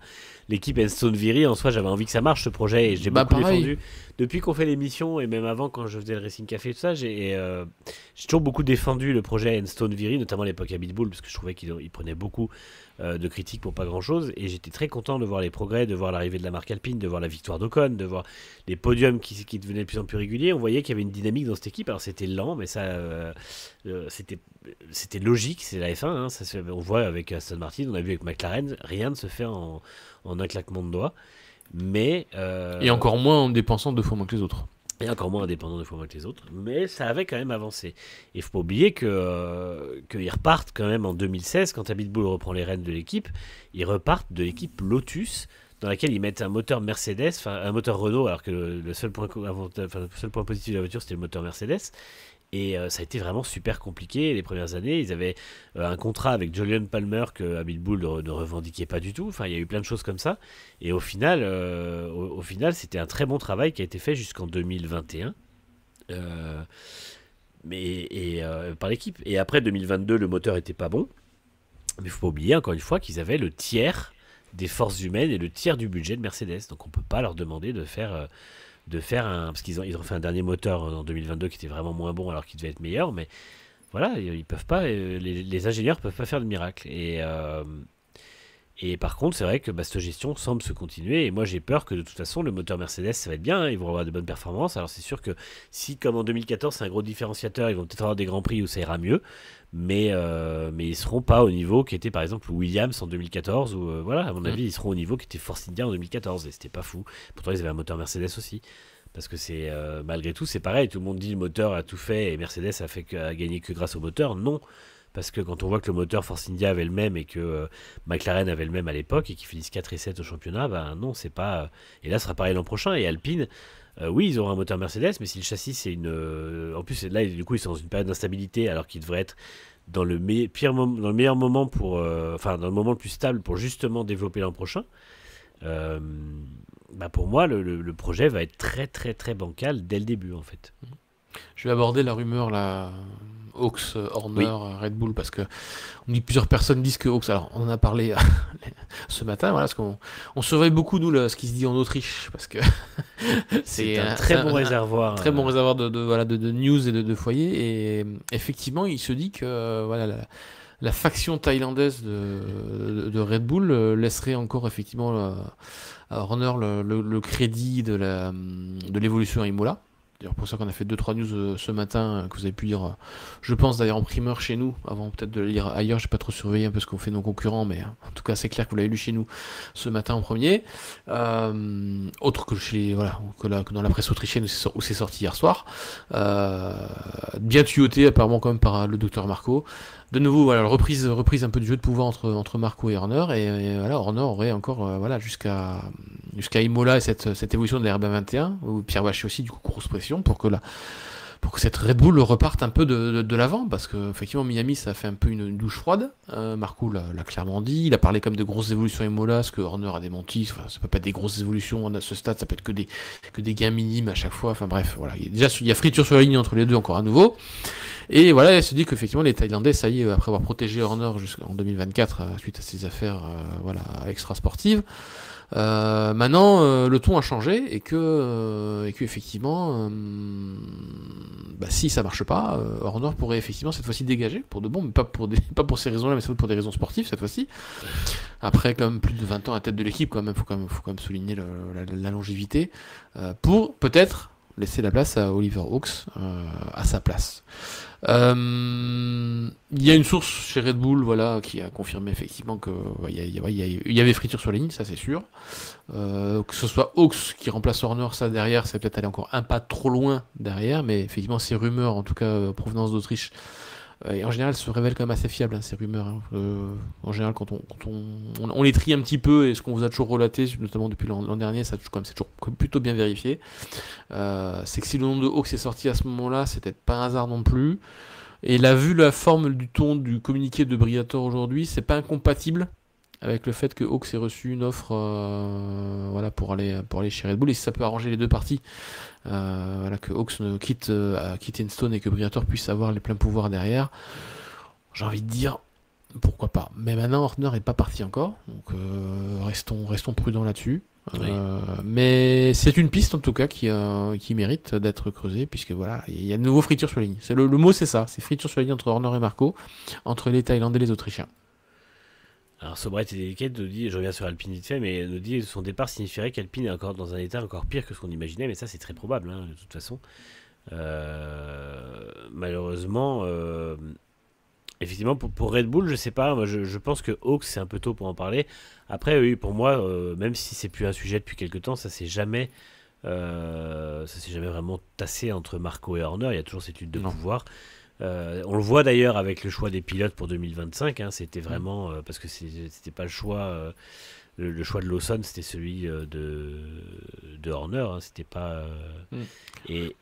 l'équipe Enstone Viry, en soi, j'avais envie que ça marche ce projet et j'ai beaucoup défendu. Depuis qu'on fait l'émission et même avant, quand je faisais le Racing Café et tout ça, j'ai toujours beaucoup défendu le projet Enstone Viry, notamment à l'époque à Bull, parce que je trouvais qu'il prenait beaucoup de critiques pour pas grand chose. Et j'étais très content de voir les progrès, de voir l'arrivée de la marque Alpine, de voir la victoire d'Ocon, de voir les podiums qui devenaient de plus en plus réguliers. On voyait qu'il y avait une dynamique dans cette équipe. Alors c'était lent, mais ça, c'était logique. C'est la F1. Hein, on voit avec Aston Martin, on a vu avec McLaren, rien ne se fait en un claquement de doigts. Mais et encore moins en dépensant 2 fois moins que les autres. Et encore moins indépendant 2 fois moins que les autres. Mais ça avait quand même avancé. Et il ne faut pas oublier qu'ils repartent quand même en 2016, quand Bull reprend les rênes de l'équipe. Ils repartent de l'équipe Lotus, dans laquelle ils mettent un moteur Mercedes, enfin un moteur Renault, alors que le seul point positif de la voiture, c'était le moteur Mercedes. Et ça a été vraiment super compliqué les premières années. Ils avaient un contrat avec Julian Palmer que Bull ne revendiquait pas du tout. Enfin, il y a eu plein de choses comme ça. Et au final, c'était un très bon travail qui a été fait jusqu'en 2021. Par l'équipe. Et après 2022, le moteur était pas bon. Mais il ne faut pas oublier, encore une fois, qu'ils avaient le tiers des forces humaines et le tiers du budget de Mercedes. Donc on ne peut pas leur demander de faire parce qu'ils ont fait un dernier moteur en 2022 qui était vraiment moins bon alors qu'il devait être meilleur, mais voilà, ils peuvent pas, les ingénieurs peuvent pas faire de miracle. Et par contre, c'est vrai que cette gestion semble se continuer. Et moi, j'ai peur que de toute façon, le moteur Mercedes, ça va être bien. Hein, ils vont avoir de bonnes performances. Alors, c'est sûr que si, comme en 2014, c'est un gros différenciateur, ils vont peut-être avoir des grands prix où ça ira mieux. Mais ils seront pas au niveau qui était, par exemple, Williams en 2014. Ou voilà, à mon avis, ils seront au niveau qui était Force India en 2014. Et c'était pas fou. Pourtant, ils avaient un moteur Mercedes aussi. Parce que c'est malgré tout, c'est pareil. Tout le monde dit le moteur a tout fait et Mercedes a gagné que grâce au moteur. Non. Parce que quand on voit que le moteur Force India avait le même et que McLaren avait le même à l'époque et qu'ils finissent 4 et 7 au championnat, ben non, c'est pas. Et là, ce sera pareil l'an prochain. Et Alpine, oui, ils auront un moteur Mercedes, mais si le châssis, c'est une. En plus, là, du coup, ils sont dans une période d'instabilité alors qu'ils devraient être dans le meilleur moment pour. Enfin, dans le moment le plus stable pour justement développer l'an prochain. Pour moi, le projet va être très, très, très bancal dès le début, en fait. Je vais aborder la rumeur, là. Hawks, Horner, Red Bull, parce que on dit plusieurs personnes disent que Hawks, alors on en a parlé ce matin, voilà, parce qu'on surveille beaucoup nous ce qui se dit en Autriche, parce que c'est un très bon réservoir, très bon réservoir de news et de foyers, et effectivement il se dit que voilà la faction thaïlandaise de Red Bull laisserait encore effectivement à Horner le crédit de l'évolution à Imola. D'ailleurs, pour ça qu'on a fait 2-3 news ce matin que vous avez pu lire, je pense d'ailleurs en primeur chez nous, avant peut-être de le lire ailleurs, j'ai pas trop surveillé un peu ce qu'ont fait nos concurrents, mais en tout cas c'est clair que vous l'avez lu chez nous ce matin en premier. Autre que que dans la presse autrichienne où c'est sorti hier soir. Bien tuyauté apparemment quand même par le docteur Marco. De nouveau, voilà, reprise un peu du jeu de pouvoir entre Marco et Horner, et voilà, Horner aurait encore jusqu'à Imola et cette évolution de la RB21, où Pierre Waché aussi, du coup, grosse pression pour que cette Red Bull reparte un peu de l'avant, parce que effectivement Miami ça a fait un peu une douche froide. Marco l'a clairement dit, il a parlé comme de grosses évolutions Imola, ce que Horner a démenti. Enfin, ça peut pas être des grosses évolutions à ce stade, ça peut être que des gains minimes à chaque fois. Enfin bref, voilà, il y a friture sur la ligne entre les deux encore à nouveau. Et voilà, elle se dit qu'effectivement les Thaïlandais, ça y est, après avoir protégé Horner jusqu'en 2024 suite à ses affaires extra-sportives, maintenant le ton a changé et que effectivement si ça marche pas, Horner pourrait effectivement cette fois-ci dégager pour de bon, mais pas pour ces raisons-là, mais pour des raisons sportives cette fois-ci. Après, quand même plus de 20 ans à la tête de l'équipe, faut quand même souligner la longévité, pour peut-être laisser la place à Oliver Hawks à sa place. Il y a une source chez Red Bull, voilà, qui a confirmé effectivement que il y avait friture sur les lignes, ça c'est sûr. Que ce soit Hawks qui remplace Horner, ça derrière, c'est peut-être aller encore un pas trop loin derrière, mais effectivement ces rumeurs, en tout cas provenance d'Autriche, et en général se révèlent quand même assez fiables, hein, ces rumeurs. Hein. En général, quand on les trie un petit peu, et ce qu'on vous a toujours relaté, notamment depuis l'an dernier, c'est toujours plutôt bien vérifié. C'est que si le nom de Hawks est sorti à ce moment-là, c'est peut-être pas un hasard non plus. Et vu la forme du ton du communiqué de Briatore aujourd'hui, c'est pas incompatible avec le fait que Hawks ait reçu une offre pour aller chez Red Bull, et si ça peut arranger les deux parties, que Hawks quitte Enstone et que Briatore puisse avoir les pleins pouvoirs derrière, j'ai envie de dire pourquoi pas. Mais maintenant Horner n'est pas parti encore, donc restons prudents là-dessus. Oui. Mais c'est une piste en tout cas qui mérite d'être creusée, puisque voilà, il y a de nouveau friture sur la ligne. Le mot c'est ça, c'est friture sur la ligne entre Horner et Marco, entre les Thaïlandais et les Autrichiens. Alors Sobret et Delicate nous dit, je reviens sur Alpine vite fait, mais nous dit que son départ signifierait qu'Alpine est encore dans un état encore pire que ce qu'on imaginait, mais ça c'est très probable, hein, de toute façon. Malheureusement, effectivement pour Red Bull, je sais pas, moi je pense que Hawks c'est un peu tôt pour en parler. Après oui, pour moi, même si c'est plus un sujet depuis quelques temps, ça s'est jamais vraiment tassé entre Marco et Horner, il y a toujours cette lutte de pouvoir. On le voit d'ailleurs avec le choix des pilotes pour 2025, hein, c'était vraiment parce que c'était pas le choix, le choix de Lawson, c'était celui de Horner, hein, c'était pas et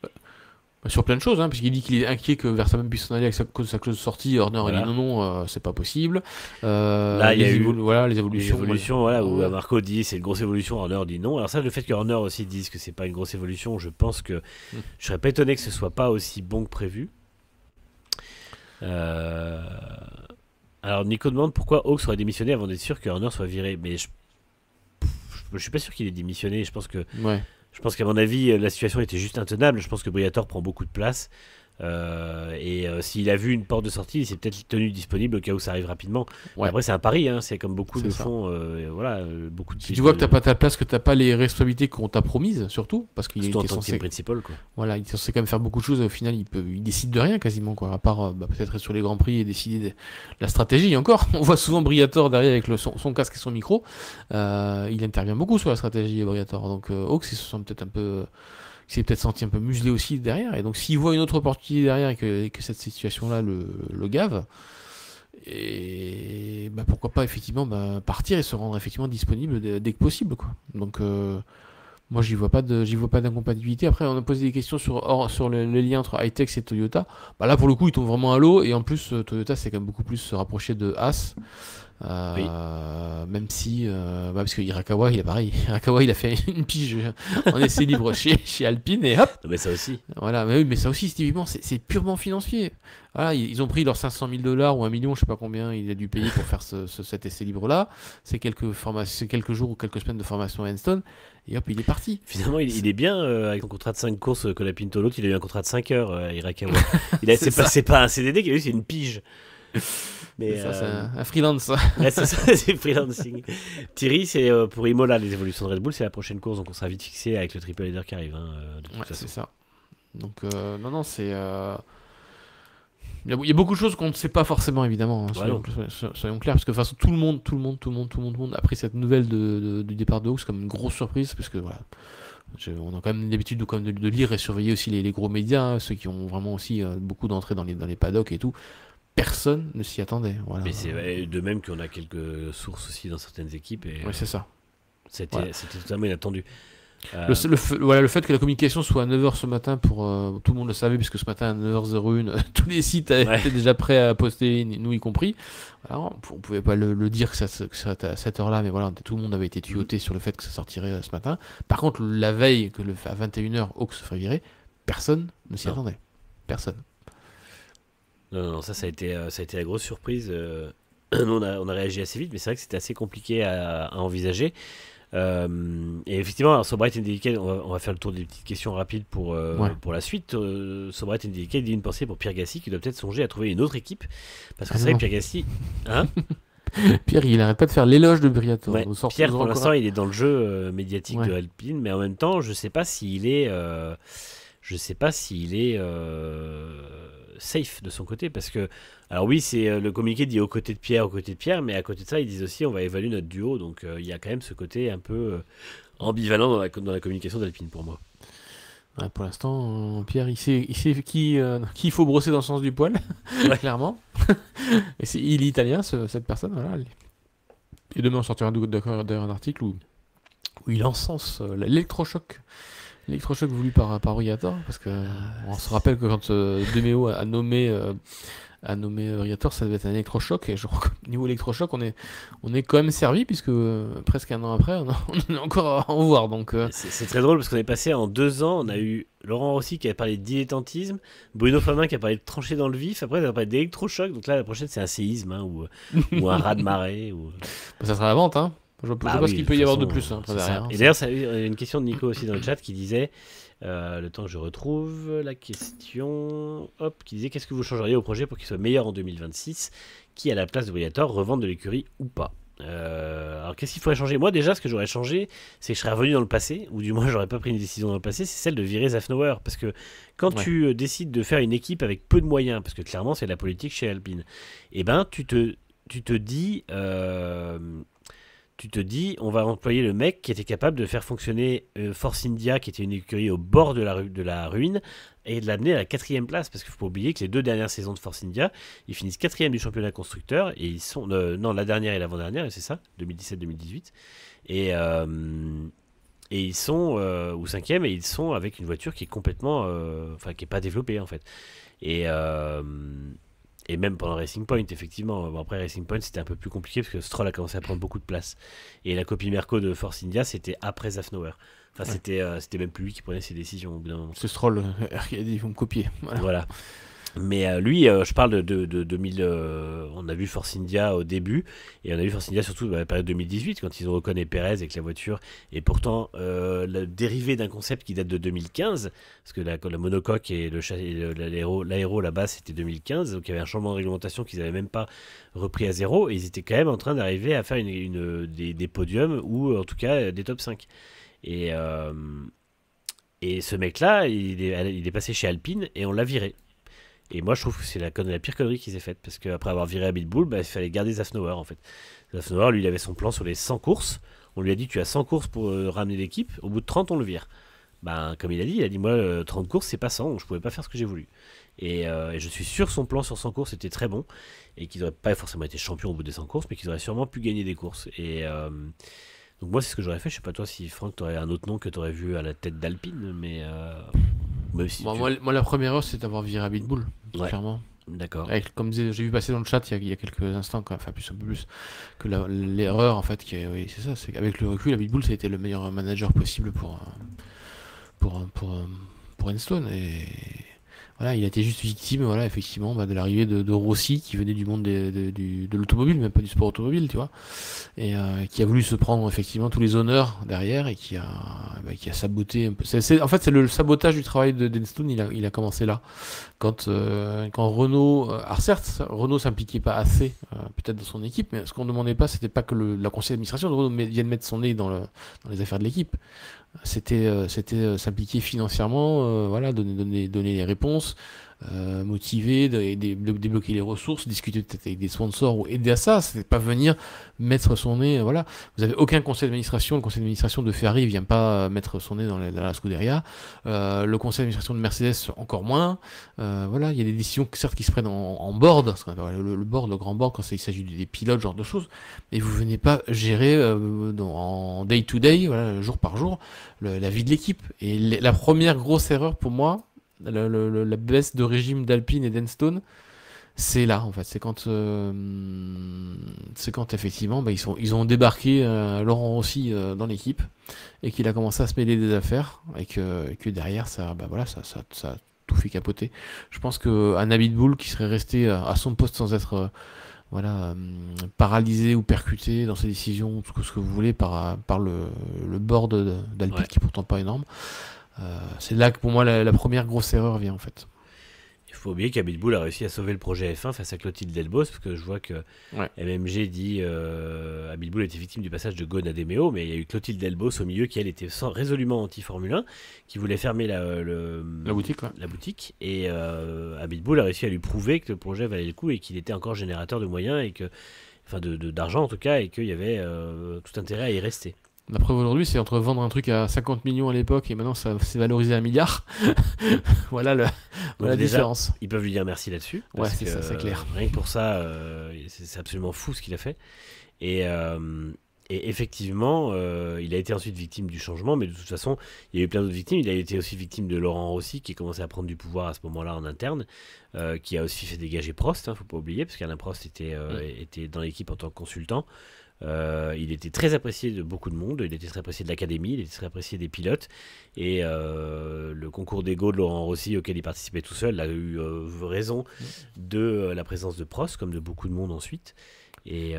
sur plein de choses, hein, puisqu'il dit qu'il est inquiet que Verstappen puisse s'en aller avec sa clause de sortie. Horner il dit non, c'est pas possible. Là il y a eu les évolutions, où Marco dit c'est une grosse évolution, Horner dit non. Alors ça, le fait que Horner aussi dise que c'est pas une grosse évolution, je pense que je serais pas étonné que ce soit pas aussi bon que prévu. Alors Nico demande pourquoi Hawks aurait démissionné avant d'être sûr que Horner soit viré, mais je suis pas sûr qu'il ait démissionné. Je pense qu'à mon avis la situation était juste intenable. Je pense que Briatore prend beaucoup de place, et s'il a vu une porte de sortie, il s'est peut-être tenu disponible au cas où ça arrive rapidement. Après c'est un pari, hein, c'est comme beaucoup le font, beaucoup de. Si tu vois que t'as pas ta place, que t'as pas les responsabilités qu'on t'a promises, surtout parce qu'il était censé principal, quoi. Voilà, il est censé quand même faire beaucoup de choses, et au final il décide de rien quasiment, quoi, à part peut-être être sur les grands prix et décider de la stratégie. Et encore, on voit souvent Briatore derrière avec son casque et son micro, il intervient beaucoup sur la stratégie, Briatore. Donc Hawks il se sent peut-être un peu, il s'est peut-être senti un peu muselé aussi derrière, et donc s'il voit une autre opportunité derrière et que cette situation-là le gave, et pourquoi pas effectivement partir et se rendre effectivement disponible dès que possible, quoi. Donc moi j'y vois pas d'incompatibilité. Après on a posé des questions sur les liens entre High-Tech et Toyota. Là pour le coup ils tombent vraiment à l'eau, et en plus Toyota c'est quand même beaucoup plus se rapprocher de Haas. Même si parce que Hirakawa il a fait une pige en essai libre chez Alpine, et hop. Mais ça aussi. Voilà, mais ça aussi typiquement c'est purement financier. Voilà, ils ont pris leurs $500,000 ou $1 million, je sais pas combien il a dû payer pour faire cet essai libre là. C'est quelques jours ou quelques semaines de formation à Enstone, et hop il est parti. Finalement il est bien avec un contrat de 5 courses que la Pinto. L'autre il a eu un contrat de 5 heures, Hirakawa. C'est pas un CDD qu'il a eu, c'est une pige. Mais c'est un freelance. Ouais, c'est ça, c'est freelancing. Thierry, c'est pour Imola, les évolutions de Red Bull, c'est la prochaine course, donc on sera vite fixé avec le triple header qui arrive, hein, de toute façon. C'est ça. Donc non, c'est il y a beaucoup de choses qu'on ne sait pas forcément, évidemment, hein, soyons clairs, parce que de toute façon tout le monde a pris cette nouvelle du départ de Hawks comme une grosse surprise, parce que voilà, on a quand même l'habitude de lire et surveiller aussi les gros médias, hein, ceux qui ont vraiment aussi beaucoup d'entrées dans les paddocks et tout. Personne ne s'y attendait. Voilà. Mais c'est de même qu'on a quelques sources aussi dans certaines équipes. Oui, c'est ça. C'était totalement inattendu. Le fait que la communication soit à 9h ce matin, pour tout le monde le savait, puisque ce matin à 9h01, tous les sites étaient déjà prêts à poster, nous y compris. Alors, on pouvait pas le dire que ça serait à cette heure-là, mais voilà, tout le monde avait été tuyauté sur le fait que ça sortirait ce matin. Par contre, la veille, à 21h, Hawks se ferait virer, personne ne s'y attendait. Personne. Non, ça a été la grosse surprise. Nous, on a réagi assez vite, mais c'est vrai que c'était assez compliqué à envisager. Et effectivement, alors, So Bright and Delicate, on va faire le tour des petites questions rapides Ouais. pour la suite. So Bright and Delicate dit une pensée pour Pierre Gasly qui doit peut-être songer à trouver une autre équipe. Parce que Ah c'est vrai non. que Pierre Gasly. Hein. Pierre, il arrête pas de faire l'éloge de Briatore. Ouais, Nous sortons Pierre, pour encore l'instant, il est dans le jeu médiatique Ouais. de Alpine, mais en même temps, je sais pas s'il est. Je sais pas s'il est safe de son côté parce que alors oui c'est le communiqué dit aux côtés de Pierre mais à côté de ça ils disent aussi on va évaluer notre duo donc il y a quand même ce côté un peu ambivalent dans la communication d'Alpine pour moi. Ouais, pour l'instant, Pierre, il sait qui il faut brosser dans le sens du poil, Ouais. clairement. Et il est italien, cette personne. Voilà. Et demain, on sortira un article où il encense l'électrochoc. L'électrochoc voulu par Briatore. Parce que on se rappelle que quand De Meo a nommé Briatore, ça devait être un électrochoc. Et je crois qu'au niveau électrochoc, on est quand même servi, puisque presque un an après, on est encore à en voir. Donc, C'est très drôle parce qu'on est passé en 2 ans, on a eu Laurent Rossi qui avait parlé de dilettantisme, Bruno Famin qui a parlé de trancher dans le vif, après on a parlé d'électrochoc, donc là la prochaine c'est un séisme hein, ou un raz-de-marée. ça sera la vente, hein. Je vois Bah pas ce oui, qu'il de peut y toute avoir de façon, plus hein, c'est derrière. ça. Hein, Et d'ailleurs, il y a une question de Nico aussi dans le chat qui disait, le temps que je retrouve la question, hop, qui disait qu'est-ce que vous changeriez au projet pour qu'il soit meilleur en 2026, qui à la place de Briatore revendre de l'écurie ou pas. Alors qu'est-ce qu'il faudrait changer? Moi déjà ce que j'aurais changé c'est que je serais revenu dans le passé ou du moins j'aurais pas pris une décision dans le passé, c'est celle de virer Zafnauer parce que quand Ouais. tu décides de faire une équipe avec peu de moyens parce que clairement c'est la politique chez Alpine, et ben tu te dis on va employer le mec qui était capable de faire fonctionner Force India, qui était une écurie au bord de la ruine, et de l'amener à la 4e place. Parce qu'il ne faut pas oublier que les 2 dernières saisons de Force India, ils finissent 4e du championnat constructeur, et ils sont. Non, la dernière et l'avant-dernière, et c'est ça, 2017-2018. Et, et ils sont. Ou 5e, et ils sont avec une voiture qui est complètement. Enfin, qui n'est pas développée, en fait. Et. Et même pendant Racing Point, effectivement. Bon, après, Racing Point, c'était un peu plus compliqué parce que Stroll a commencé à prendre beaucoup de place. Et la copie Merco de Force India, c'était après Zafnauer. Enfin, Ouais. c'était même plus lui qui prenait ses décisions au bout d'un moment. C'est Stroll qui a dit il faut me copier. Voilà. Voilà. Mais lui, je parle de 2000. On a vu Force India au début, et on a vu Force India surtout dans la période 2018, quand ils ont reconnu Perez avec la voiture. Et pourtant, la dérivée d'un concept qui date de 2015, parce que la monocoque et l'aéro là-bas, c'était 2015, donc il y avait un changement de réglementation qu'ils n'avaient même pas repris à zéro, et ils étaient quand même en train d'arriver à faire des podiums, ou en tout cas des top 5. Et, et ce mec-là, il est passé chez Alpine, et on l'a viré. Et moi, je trouve que c'est la pire connerie qu'ils aient faite. Parce qu'après avoir viré Abitbull, bah, il fallait garder Zafnauer en fait. Zafnauer, lui, il avait son plan sur les 100 courses. On lui a dit tu as 100 courses pour ramener l'équipe. Au bout de 30, on le vire. Ben, comme il a dit moi, 30 courses, c'est pas 100. Donc je pouvais pas faire ce que j'ai voulu. Et je suis sûr son plan sur 100 courses était très bon. Et qu'il n'aurait pas forcément été champion au bout des 100 courses, mais qu'ils auraient sûrement pu gagner des courses. Donc moi, c'est ce que j'aurais fait. Je sais pas toi si Franck, t'aurais un autre nom que t'aurais vu à la tête d'Alpine. Mais même si Bon, moi, la première heure, c'est d'avoir viré Abitbull, Ouais, clairement. d'accord. Comme j'ai vu passer dans le chat il y a quelques instants, enfin un peu plus, que l'erreur en fait, oui, c'est ça, c'est qu'avec le recul, Abitbull, ça a été le meilleur manager possible pour Enstone. Et voilà, il a été juste victime, voilà, effectivement, de l'arrivée de Rossi qui venait du monde de l'automobile, même pas du sport automobile, tu vois, et qui a voulu se prendre effectivement tous les honneurs derrière et qui a saboté un peu. En fait, c'est le sabotage du travail d'Enstone, il a commencé là. Quand Renault, alors certes, Renault s'impliquait pas assez, peut-être dans son équipe, mais ce qu'on demandait pas, c'était pas que la conseil d'administration de Renault vienne mettre son nez dans les affaires de l'équipe. C'était s'impliquer financièrement, voilà, donner les réponses, motiver, débloquer les ressources, discuter peut-être avec des sponsors ou aider à ça. C'était pas venir mettre son nez, voilà. Vous avez aucun conseil d'administration. Le conseil d'administration de Ferrari vient pas mettre son nez dans la Scuderia. Le conseil d'administration de Mercedes encore moins. Voilà, il y a des décisions certes qui se prennent en board, ce qu'on appelle le board, le grand board quand il s'agit des pilotes, ce genre de choses. Mais vous venez pas gérer en day to day, voilà, jour par jour, la vie de l'équipe. Et la première grosse erreur pour moi, la baisse de régime d'Alpine et d'Enstone, c'est là en fait. C'est quand effectivement ils ont débarqué Laurent Rossi dans l'équipe et qu'il a commencé à se mêler des affaires et que derrière ça a tout fait capoter. Je pense qu'un Abitbull qui serait resté à son poste sans être voilà, paralysé ou percuté dans ses décisions, tout ce que vous voulez, par le board d'Alpine, Ouais. qui est pourtant pas énorme. C'est là que pour moi la première grosse erreur vient en fait. Il faut oublier qu'Habit Bull a réussi à sauver le projet F1 face à Clotilde Delbos, parce que je vois que Ouais. MMG dit Habit Bull était victime du passage de Ghosn à Demeo, mais il y a eu Clotilde Delbos au milieu qui, elle, était résolument anti-Formule 1, qui voulait fermer La boutique, ouais. la boutique, et Habit Bull a réussi à lui prouver que le projet valait le coup et qu'il était encore générateur de moyens, et que, enfin d'argent en tout cas, et qu'il y avait tout intérêt à y rester. La preuve aujourd'hui, c'est entre vendre un truc à 50 millions à l'époque et maintenant ça s'est valorisé à 1 milliard. Voilà, voilà la déjà, différence. Ils peuvent lui dire merci là-dessus. Ouais, Parce c'est que, ça, c'est clair. Rien que pour ça, c'est absolument fou ce qu'il a fait. Et, et effectivement, il a été ensuite victime du changement, mais de toute façon, il y a eu plein d'autres victimes. Il a été aussi victime de Laurent Rossi, qui commençait à prendre du pouvoir à ce moment-là en interne, qui a aussi fait dégager Prost, faut pas oublier, parce qu'Alain Prost était dans l'équipe en tant que consultant. Il était très apprécié de beaucoup de monde, il était très apprécié de l'académie, il était très apprécié des pilotes, et le concours d'ego de Laurent Rossi auquel il participait tout seul a eu raison de la présence de Prost, comme de beaucoup de monde ensuite. Et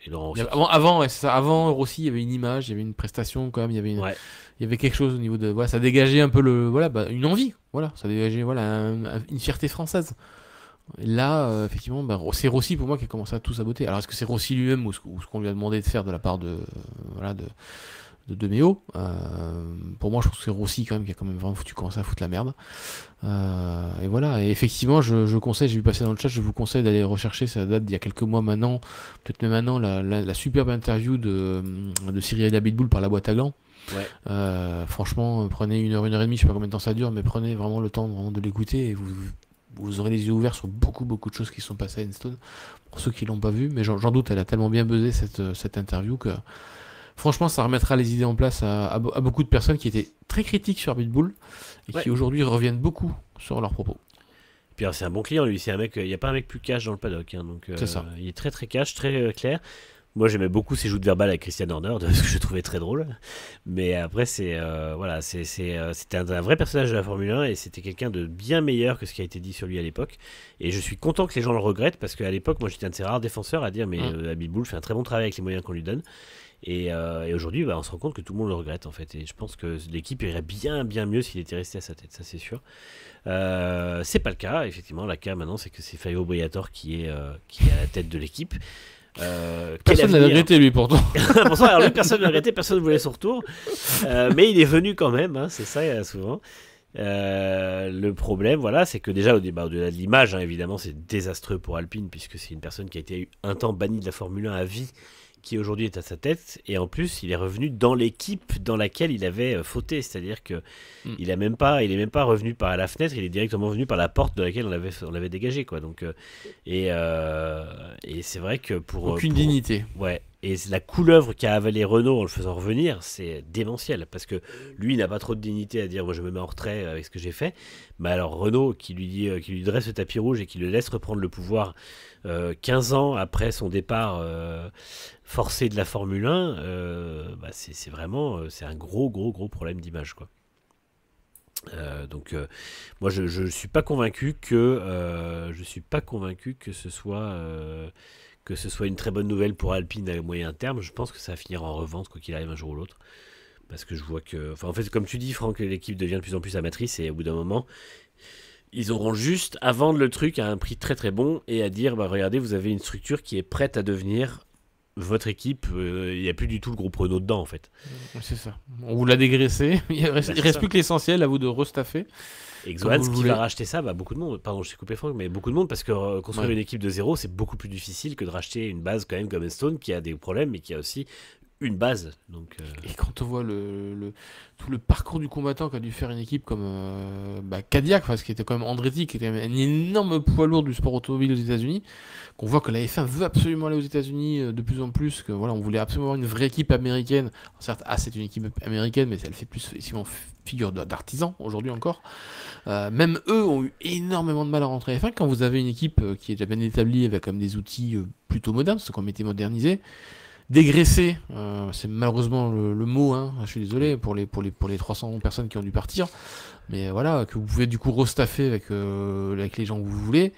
Laurent Rossi. Avant, ouais, c'est ça. Avant Rossi, il y avait une image, il y avait une prestation quand même, Ouais. il y avait quelque chose au niveau de, voilà, ça dégageait un peu une envie, voilà, ça dégageait, voilà, une fierté française. Et là, effectivement, c'est Rossi pour moi qui a commencé à tout saboter. Alors, est-ce que c'est Rossi lui-même ou ce qu'on lui a demandé de faire de la part de Méo? Pour moi, je pense que c'est Rossi quand même qui a quand même vraiment commencé à foutre la merde. Et voilà. Et effectivement, je conseille, j'ai vu passer dans le chat, je vous conseille d'aller rechercher, ça date d'il y a quelques mois maintenant, peut-être même maintenant, la superbe interview de Cyril Abitboul par la boîte à gants. Ouais. Franchement, prenez 1 heure, 1 heure et demie, je sais pas combien de temps ça dure, mais prenez vraiment le temps de l'écouter et vous aurez les yeux ouverts sur beaucoup de choses qui sont passées à Enstone. Pour ceux qui l'ont pas vu, mais j'en doute, elle a tellement bien buzzé cette interview que franchement, ça remettra les idées en place à beaucoup de personnes qui étaient très critiques sur Bitbull et qui aujourd'hui reviennent beaucoup sur leurs propos. Puis c'est un bon client, lui. C'est un mec, il n'y a pas un mec plus cash dans le paddock. Donc, c'est ça. Il est très très cash, très clair. Moi, j'aimais beaucoup ses joutes verbales avec Christian Horner, parce que je le trouvais très drôle. Mais après, c'était un vrai personnage de la Formule 1 et c'était quelqu'un de bien meilleur que ce qui a été dit sur lui à l'époque. Et je suis content que les gens le regrettent parce qu'à l'époque, moi, j'étais un de ces rares défenseurs à dire mais Habit Bull fait un très bon travail avec les moyens qu'on lui donne. Et aujourd'hui, on se rend compte que tout le monde le regrette en fait. Et je pense que l'équipe irait bien mieux s'il était resté à sa tête, ça c'est sûr. C'est pas le cas, effectivement. Le cas maintenant, c'est que c'est Fabio Briatore qui est à la tête de l'équipe. Personne n'a regretté lui pourtant. Alors lui, personne n'a regretté, personne ne voulait son retour. Mais il est venu quand même, c'est ça souvent. Le problème, voilà, c'est que déjà au-delà de l'image, évidemment, c'est désastreux pour Alpine puisque c'est une personne qui a été un temps bannie de la Formule 1 à vie, qui aujourd'hui est à sa tête, et en plus il est revenu dans l'équipe dans laquelle il avait fauté, c'est-à-dire que il est même pas revenu par la fenêtre, il est directement venu par la porte de laquelle on l'avait dégagé, quoi. Donc et c'est vrai que pour dignité. Ouais. Et la couleuvre qu'a avalé Renault en le faisant revenir, c'est démentiel. Parce que lui, il n'a pas trop de dignité à dire moi je me mets en retrait avec ce que j'ai fait. Mais alors Renault qui lui dresse le tapis rouge et qui le laisse reprendre le pouvoir 15 ans après son départ forcé de la Formule 1, c'est vraiment c'est un gros problème d'image, quoi. Donc moi je suis pas convaincu que ce soit une très bonne nouvelle pour Alpine à moyen terme. Je pense que ça va finir en revente quoi qu'il arrive un jour ou l'autre, parce que je vois que, en fait, comme tu dis, Franck, l'équipe devient de plus en plus amatrice et au bout d'un moment ils auront juste à vendre le truc à un prix très très bon et à dire regardez, vous avez une structure qui est prête à devenir votre équipe. Il n'y a plus du tout le groupe Renault dedans en fait. C'est ça, on vous l'a dégraissé. Il reste plus que l'essentiel, à vous de restaffer. Exoans qui va racheter ça, beaucoup de monde, pardon je t'ai coupé Franck, mais beaucoup de monde, parce que construire une équipe de zéro c'est beaucoup plus difficile que de racheter une base quand même comme Enstone qui a des problèmes mais qui a aussi une base. Donc, Et quand on voit tout le parcours du combattant qu'a dû faire une équipe comme Cadillac, parce qu'il était quand même Andretti, qui était un énorme poids lourd du sport automobile aux États-Unis, qu'on voit que la F1 veut absolument aller aux États-Unis de plus en plus, que voilà, on voulait absolument avoir une vraie équipe américaine. Alors, certes, c'est une équipe américaine, mais elle fait plus figure d'artisan aujourd'hui encore. Même eux ont eu énormément de mal à rentrer à F1. Quand vous avez une équipe qui est déjà bien établie avec comme des outils plutôt modernes, ce qu'on été modernisé. Dégraisser, c'est malheureusement le mot, je suis désolé pour les 300 personnes qui ont dû partir, mais voilà, que vous pouvez du coup restaffer avec les gens que vous voulez.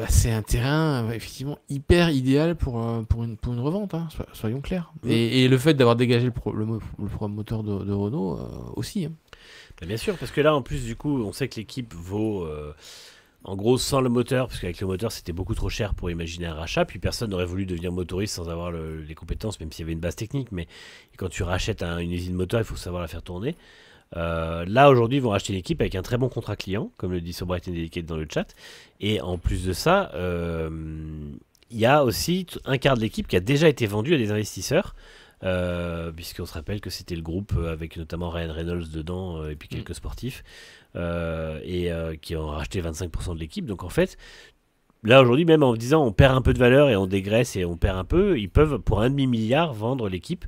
C'est un terrain effectivement hyper idéal pour une revente, hein, soyons clairs. Et le fait d'avoir dégagé le programme moteur de Renault aussi. Hein. Bien sûr, parce que là, en plus, du coup, on sait que l'équipe vaut, en gros, sans le moteur, parce qu'avec le moteur, c'était beaucoup trop cher pour imaginer un rachat, puis personne n'aurait voulu devenir motoriste sans avoir les compétences, même s'il y avait une base technique, mais quand tu rachètes une usine moteur, il faut savoir la faire tourner. Là, aujourd'hui, ils vont racheter une équipe avec un très bon contrat client, comme le dit Sobright and Delicate dans le chat, et en plus de ça, il y a aussi un quart de l'équipe qui a déjà été vendu à des investisseurs, puisqu'on se rappelle que c'était le groupe avec notamment Ryan Reynolds dedans et puis quelques sportifs qui ont racheté 25% de l'équipe. Donc en fait, là aujourd'hui, même en disant on perd un peu de valeur et on dégraisse et on perd un peu, ils peuvent pour 1,5 milliard vendre l'équipe.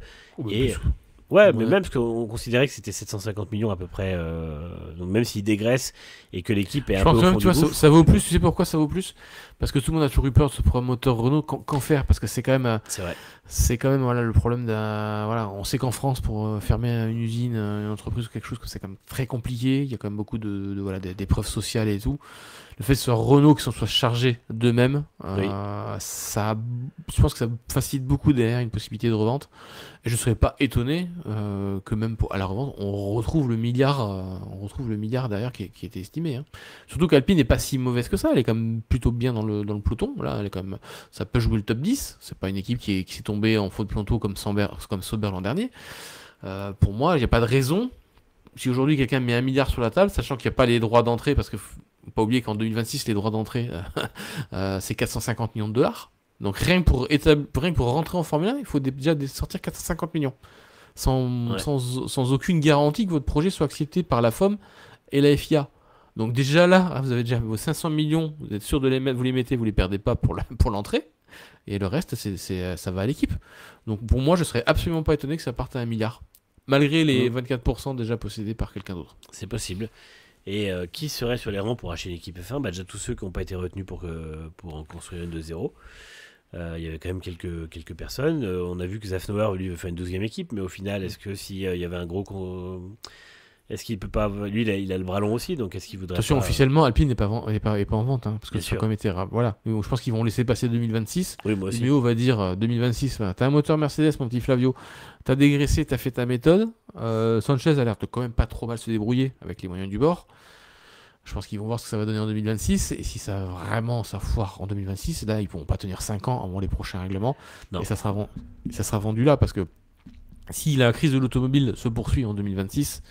Ouais, mais même parce qu'on considérait que c'était 750 millions à peu près. Donc même s'ils dégraissent et que l'équipe est un peu au fond du gouffre. Ça vaut plus. Tu sais pourquoi ça vaut plus? Parce que tout le monde a toujours eu peur de ce programme moteur Renault. Qu'en faire? Parce que c'est quand même. C'est vrai. C'est quand même le problème d'un. Voilà, on sait qu'en France, pour fermer une usine, une entreprise ou quelque chose, que c'est quand même très compliqué. Il y a quand même beaucoup d'épreuves sociales et tout. Le fait que ce soit Renault qui s'en soit chargé d'eux-mêmes, je pense que ça facilite beaucoup derrière une possibilité de revente. Et je ne serais pas étonné que même à la revente, on retrouve le milliard derrière qui était estimé. Hein. Surtout qu'Alpine n'est pas si mauvaise que ça. Elle est quand même plutôt bien dans le peloton. Là, elle est quand même, ça peut jouer le top 10. C'est pas une équipe qui s'est tombée en faux de peloton comme Sauber l'an dernier. Pour moi, il n'y a pas de raison. Si aujourd'hui quelqu'un met 1 milliard sur la table, sachant qu'il n'y a pas les droits d'entrée, parce que faut pas oublier qu'en 2026, les droits d'entrée, c'est 450 millions de dollars. Donc rien que pour rentrer en Formule 1, il faut déjà sortir 450 millions. Sans aucune garantie que votre projet soit accepté par la FOM et la FIA. Donc déjà là, vous avez déjà vos 500 millions, vous êtes sûr de les mettre, vous les mettez, vous les perdez pas pour l'entrée. Et le reste, ça va à l'équipe. Donc pour moi, je serais absolument pas étonné que ça parte à 1 milliard. Malgré les 24% déjà possédés par quelqu'un d'autre. C'est possible. Et qui serait sur les rangs pour acheter une équipe F1? Déjà tous ceux qui n'ont pas été retenus pour en construire une de zéro. Il y avait quand même quelques personnes. On a vu que Zafnauer, lui, veut faire une 12e équipe, mais au final, est-ce que s'il y avait un gros... Est-ce qu'il peut pas... Lui, il a le bras long aussi, donc est-ce qu'il voudrait Attention, pas... Officiellement, Alpine n'est pas en vente, hein, parce que Bien ça a sûr. quand même été... Voilà. Je pense qu'ils vont laisser passer 2026. Oui, moi aussi. Méo va dire 2026, t'as un moteur Mercedes, mon petit Flavio, t'as dégraissé, t'as fait ta méthode. Sanchez a l'air de quand même pas trop mal se débrouiller avec les moyens du bord. Je pense qu'ils vont voir ce que ça va donner en 2026. Et si ça foire en 2026, là, ils pourront pas tenir 5 ans avant les prochains règlements. Non. Et ça sera vendu là, parce que si la crise de l'automobile se poursuit en 2026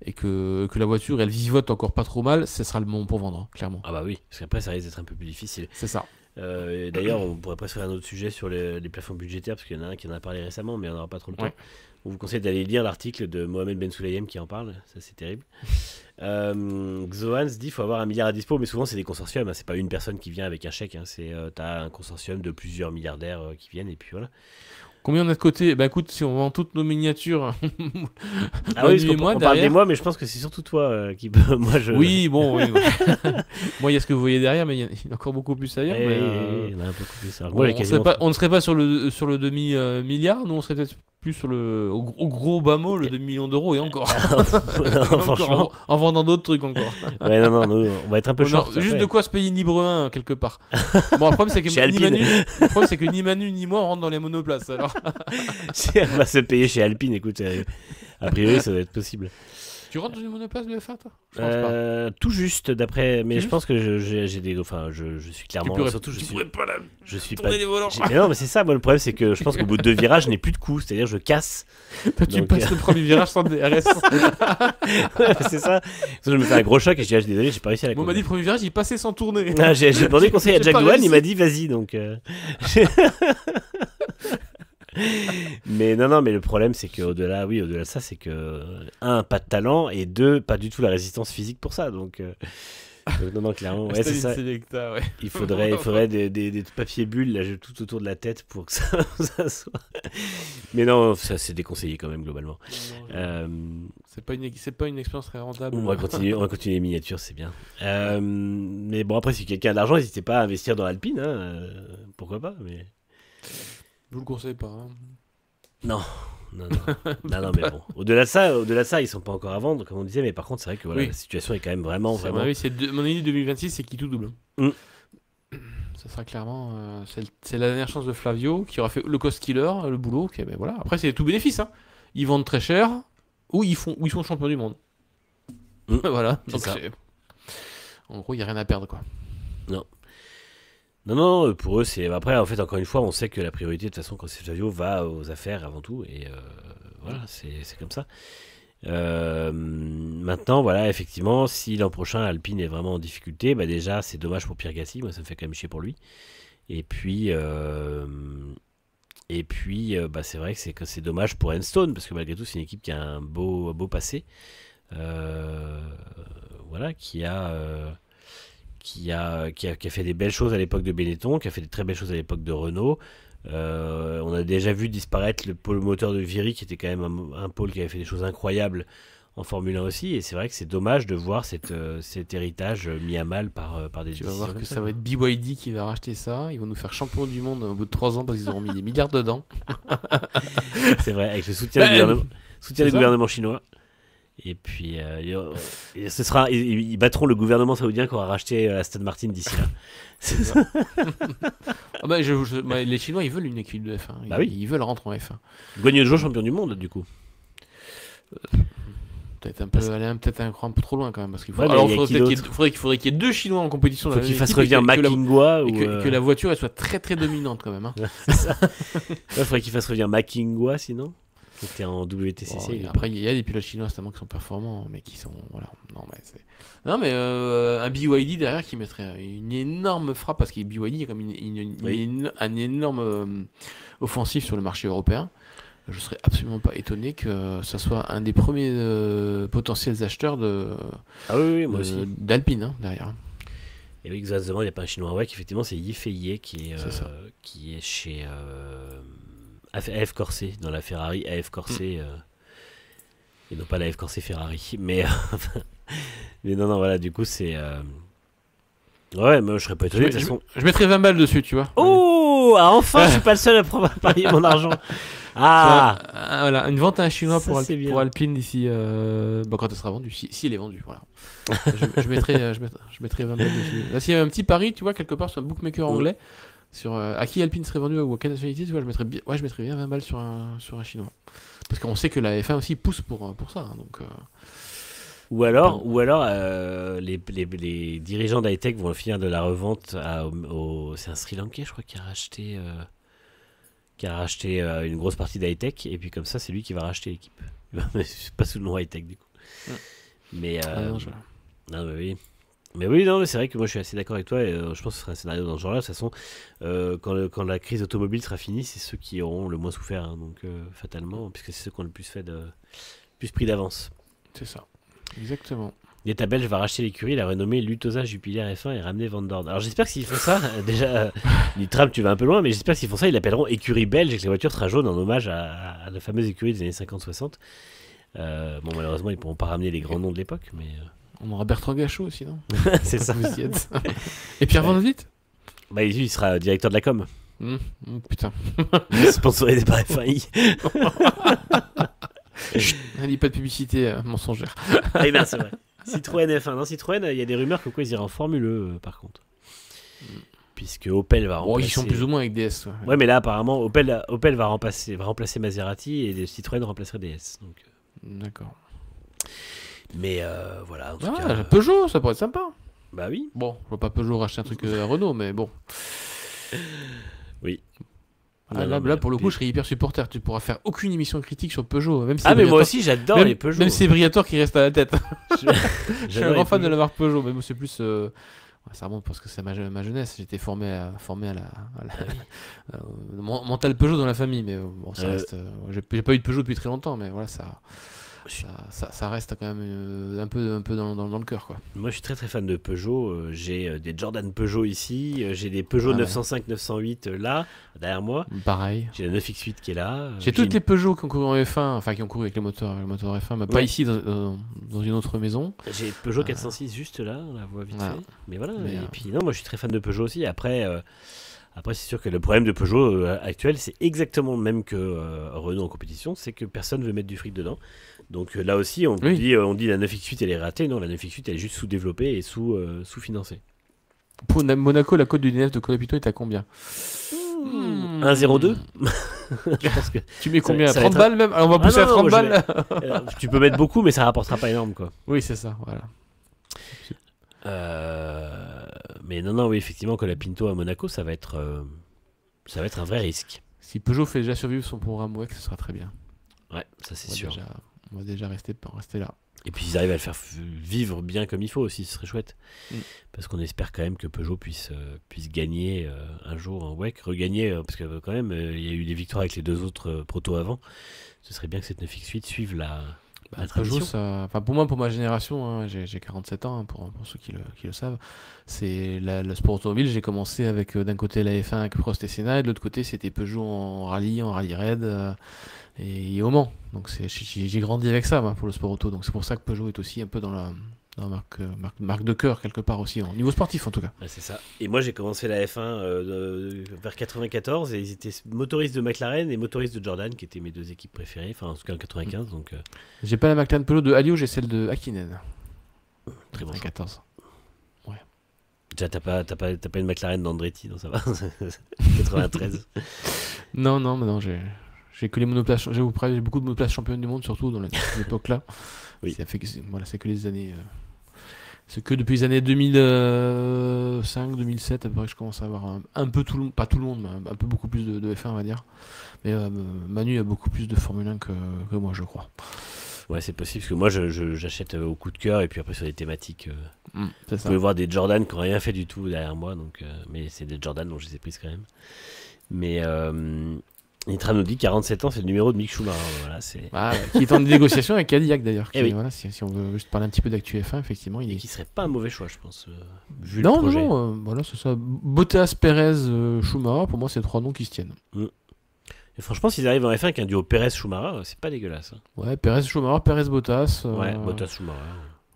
et que la voiture, elle vivote encore pas trop mal, ce sera le moment pour vendre, hein, clairement. Ah bah oui, parce qu'après, ça risque d'être un peu plus difficile. C'est ça. D'ailleurs, on pourrait presque faire un autre sujet sur les plafonds budgétaires, parce qu'il y en a un qui en a parlé récemment, mais on n'aura pas trop le temps. Ouais. On vous conseille d'aller lire l'article de Mohamed Ben Sulayem qui en parle, ça c'est terrible. Xohan se dit qu'il faut avoir 1 milliard à dispo, mais souvent c'est des consortiums, hein, c'est pas une personne qui vient avec un chèque, hein, t'as un consortium de plusieurs milliardaires qui viennent, et puis voilà. Combien on a de côté? Bah écoute, si on vend toutes nos miniatures. Ah oui, on parle des mois, mais je pense que c'est surtout toi qui peut. Moi, Oui, bon, oui. Moi, il y a ce que vous voyez derrière, mais il y a encore beaucoup plus ailleurs. Il y en a un peu plus. Alors, on ne serait pas sur le demi-milliard, nous on serait peut-être plus au gros bas mot, le demi-million d'euros et encore. Non, franchement. En vendant d'autres trucs encore. Ouais, non, nous, on va être un peu short. Juste de quoi se payer Libre 1 quelque part. Bon, le problème c'est que ni Manu ni moi on rentre dans les monoplaces alors. Si elle va se payer chez Alpine, écoute, a priori ça doit être possible. Tu rentres dans une monoplace de F1 toi? Je pense pas. Tout juste d'après, mais je pense que j'ai des, enfin, je suis clairement, surtout je suis pas. Mais non, mais c'est ça, moi le problème c'est que je pense qu'au bout de 2 virages, je n'ai plus de coups, c'est-à-dire je casse. Tu passes le premier virage sans DRS. Ouais, c'est ça. Je me fais un gros choc et je dis désolé, j'ai pas réussi à la. On m'a dit le premier virage, il passait sans tourner. Ah, j'ai demandé conseil à Jack Doohan, il m'a dit vas-y donc. Mais non, mais le problème c'est qu'au-delà de ça, c'est que 1, pas de talent et 2, pas du tout la résistance physique pour ça. Donc non, clairement, ouais, c'est ça. Selecta, ouais. Il faudrait des papiers bulles là, tout autour de la tête pour que ça soit. Mais non, ça c'est déconseillé quand même globalement. C'est pas une expérience très rentable. On va continuer les miniatures, c'est bien. Mais bon, après, si quelqu'un a de l'argent, n'hésitez pas à investir dans Alpine, hein, pourquoi pas. Mais je vous le conseille pas. Hein. Non, mais bon. Au-delà de ça, ils sont pas encore à vendre, comme on disait, mais par contre, c'est vrai que voilà, la situation est quand même vraiment. Mon avis, mon avis 2026, c'est qui tout double. Ça sera clairement. C'est la dernière chance de Flavio qui aura fait le cost killer, le boulot. Ben voilà. Après, c'est tout bénéfice. Hein. Ils vendent très cher ou ils sont champions du monde. Voilà. Donc ça. En gros, il n'y a rien à perdre, quoi. Non. Non, pour eux, c'est. Après, en fait, encore une fois, on sait que la priorité, de toute façon, quand c'est Flavio, va aux affaires avant tout. Et voilà, c'est comme ça. Maintenant, voilà, effectivement, si l'an prochain Alpine est vraiment en difficulté, bah déjà, c'est dommage pour Pierre Gasly. Moi, ça me fait quand même chier pour lui. Et puis, bah, c'est vrai que c'est dommage pour Enstone, parce que malgré tout, c'est une équipe qui a un beau passé. Voilà, qui a fait des belles choses à l'époque de Benetton, qui a fait des très belles choses à l'époque de Renault. On a déjà vu disparaître le pôle moteur de Viry, qui était quand même un pôle qui avait fait des choses incroyables en Formule 1 aussi. Et c'est vrai que c'est dommage de voir cet héritage mis à mal par des Tu vas décisions voir comme que ça. ça va être BYD qui va racheter ça. Ils vont nous faire champion du monde au bout de 3 ans parce qu'ils auront mis des milliards dedans. C'est vrai, avec le soutien c'est du ça. gouvernement chinois. Et puis, ils battront le gouvernement saoudien qui aura racheté Aston Martin d'ici là. C'est ça. Ah bah, les Chinois, ils veulent une équipe de F1. Bah oui. Ils veulent rentrer en F1. Guanyu Zhou, champion du monde, du coup. Aller peut-être un cran un peu trop loin quand même. Parce qu'il Ouais, mais alors, il y a faudrait qu'il y ait 2 Chinois en compétition. Faut dans la qu'il même fasse équipe et revenir que la- Makingwa et ou. que la voiture elle soit très très dominante quand même. Hein. C'est ça. Ouais, faudrait qu'il fasse revenir Makingwa sinon. Qui était en WTCC. Bon, après, il y a des pilotes chinois notamment qui sont performants, mais qui sont. Voilà. Non, mais un BYD derrière qui mettrait une énorme frappe parce que BYD est comme un énorme offensif sur le marché européen. Je serais absolument pas étonné que ça soit un des premiers potentiels acheteurs Ah oui, moi aussi. d'Alpine hein, derrière. Et oui, exactement, il n'y a pas un chinois. Ouais, effectivement, c'est Yifei qui C'est ça. est chez AF Corse, dans la Ferrari AF Corse. Et non pas la F Corse Ferrari. Mais non, voilà, du coup, c'est. Ouais, moi je serais pas étonné. De toute façon. Je mettrais 20 balles dessus, tu vois. Oh, ah, enfin, je suis pas le seul à parier mon argent. Ah, Voilà, une vente à un chinois Ça, pour, c'est bien. pour Alpine d'ici quand elle sera vendue, si elle est vendue, voilà. je mettrais 20 balles dessus. Là, s'il y avait un petit pari, tu vois, quelque part sur un bookmaker anglais, sur à qui Alpine serait vendue ou à quelle nationalité, tu vois, je mettrais bien 20 balles sur un chinois. Parce qu'on sait que la F1 aussi pousse pour ça, hein, donc. ou alors les dirigeants d'Hightech vont finir de la revente c'est un Sri Lankais, je crois, qui a racheté une grosse partie d'Hightech, et puis comme ça, c'est lui qui va racheter l'équipe. C'est pas sous le nom Hightech, du coup. Ouais. Mais, Non, non, mais oui. Mais oui, non, mais c'est vrai que moi je suis assez d'accord avec toi, et je pense que ce sera un scénario dans ce genre-là. De toute façon, quand la crise automobile sera finie, c'est ceux qui auront le moins souffert, hein, donc fatalement, puisque c'est ceux qui ont le plus pris d'avance. c'est ça. Exactement. L'État belge va racheter l'écurie, la renommée Lutosa Jupiler F1 et ramener Van Dorn. Alors j'espère que s'ils font ça, déjà, Nitram tu vas un peu loin, mais j'espère que s'ils font ça, ils l'appelleront écurie belge et que la voiture sera jaune en hommage à la fameuse écurie des années 50-60. Bon, malheureusement, ils pourront pas ramener les grands noms de l'époque, mais. On aura Bertrand Gachot aussi, non? C'est ça. Vous y êtes. Et Pierre Van Vliet? Bah, il sera directeur de la com. Putain. Sponsorisé par FAI. Elle dit pas de publicité mensongère. Ah, non, c'est vrai. Citroën F1. Non, Citroën, il y a des rumeurs comme quoi ils iraient en Formule E, par contre. Puisque Opel va remplacer. Ils sont plus ou moins avec DS. Ouais, mais là, apparemment, Opel va remplacer Maserati et Citroën remplacerait DS. Donc, D'accord. mais voilà, en tout cas. Peugeot, ça pourrait être sympa. Bah oui. Bon, je vois pas Peugeot racheter un truc à Renault, mais bon. Oui. Là, pour le coup, je serais hyper supporter. Tu pourras faire aucune émission critique sur Peugeot. Même si Ah, mais moi Briatore- aussi, j'adore même, les Peugeot. Même si c'est Briatore qui reste à la tête. Je suis un J'adore grand les fan de Peugeot. la marque Peugeot, mais moi, c'est plus. Ça remonte parce que c'est ma jeunesse. J'étais formé à la mental Peugeot dans la famille, mais bon, ça reste. J'ai pas eu de Peugeot depuis très longtemps, mais voilà, ça reste quand même un peu dans le cœur, quoi. Moi, je suis très très fan de Peugeot. J'ai des Jordan Peugeot ici. J'ai des Peugeot Ah ouais. 905, 908 là, derrière moi. Pareil. J'ai la 9X8 qui est là. J'ai toutes les Peugeot qui ont couru en F1, enfin qui ont couru avec les moteurs F1, mais pas Ouais. ici dans une autre maison. J'ai Peugeot 406 juste là, on la voit vite Voilà. fait. Mais voilà, Mais, et puis non, moi je suis très fan de Peugeot aussi. Après, c'est sûr que le problème de Peugeot actuel, c'est exactement le même que Renault en compétition, c'est que personne veut mettre du fric dedans. Donc là aussi, on dit la 9X8 elle est ratée, non, la 9X8 elle est juste sous-développée et sous-financée. Pour Monaco, la cote du DNF de Colapinto est à combien? 1,02. Je pense que Tu mets combien? ça va 30 être- balles même? Alors, on va pousser à non, 30 moi, je balles. Tu peux mettre beaucoup, mais ça rapportera pas énorme, quoi. Oui, c'est ça, voilà. Mais non, oui, effectivement, que la Pinto à Monaco, ça va être un vrai risque. Si Peugeot fait déjà survivre son programme WEC, ce sera très bien. Ouais, ça c'est On va sûr. on va déjà rester là. Et puis ils arrivent à le faire vivre bien comme il faut aussi, ce serait chouette. Mm. Parce qu'on espère quand même que Peugeot puisse gagner un jour en WEC, regagner, parce que quand même, il y a eu des victoires avec les deux autres protos avant. Ce serait bien que cette 9X8 suive la Peugeot, tradition. pour moi, pour ma génération, hein, j'ai 47 ans, hein, pour ceux qui le savent, c'est le sport automobile. J'ai commencé avec d'un côté la F1 avec Prost et Senna, et de l'autre côté c'était Peugeot en rallye raid et au Mans. Donc j'ai grandi avec ça, moi, pour le sport auto. Donc c'est pour ça que Peugeot est aussi un peu dans la marque de cœur quelque part aussi, au niveau sportif en tout cas. Ouais, c'est ça. Et moi j'ai commencé la F1 vers 94 et ils étaient motoristes de McLaren et motoristes de Jordan qui étaient mes deux équipes préférées, enfin en tout cas en 95. Donc J'ai pas la McLaren Peugeot de Alio, j'ai celle de Hakkinen. très bon choix. 14. Déjà t'as pas une McLaren d'Andretti, non ça va. 93. Non, j'ai que les monoplaces, j'ai beaucoup de monoplaces championnes du monde, surtout dans cette époque-là. Oui. Ça fait que c'est que les années. C'est que depuis les années 2005, 2007, à peu près, que je commence à avoir un peu tout le monde, pas tout le monde, mais un peu beaucoup plus de F1, on va dire. Mais Manu a beaucoup plus de Formule 1 que moi, je crois. Ouais, c'est possible parce que moi j'achète au coup de cœur et puis après sur des thématiques. C'est Vous ça. pouvez voir des Jordan qui n'ont rien fait du tout derrière moi, donc, mais c'est des Jordan dont je les ai prises quand même. Mais Nitra nous dit 47 ans, c'est le numéro de Mick Schumacher. Voilà, c'est... Qui est en négociation avec Cadillac d'ailleurs. Eh oui. Voilà, si on veut juste parler un petit peu d'actu F1, effectivement, il Et est. qui serait pas un mauvais choix, je pense, vu Non, le projet. voilà, c'est ça. Bottas, Perez, Schumacher, pour moi, c'est 3 noms qui se tiennent. Et franchement, s'ils arrivent en F1 avec un duo Perez-Schumacher, c'est pas dégueulasse. Hein. Ouais, Perez, Schumacher, Perez, Bottas. Ouais, Bottas-Schumacher.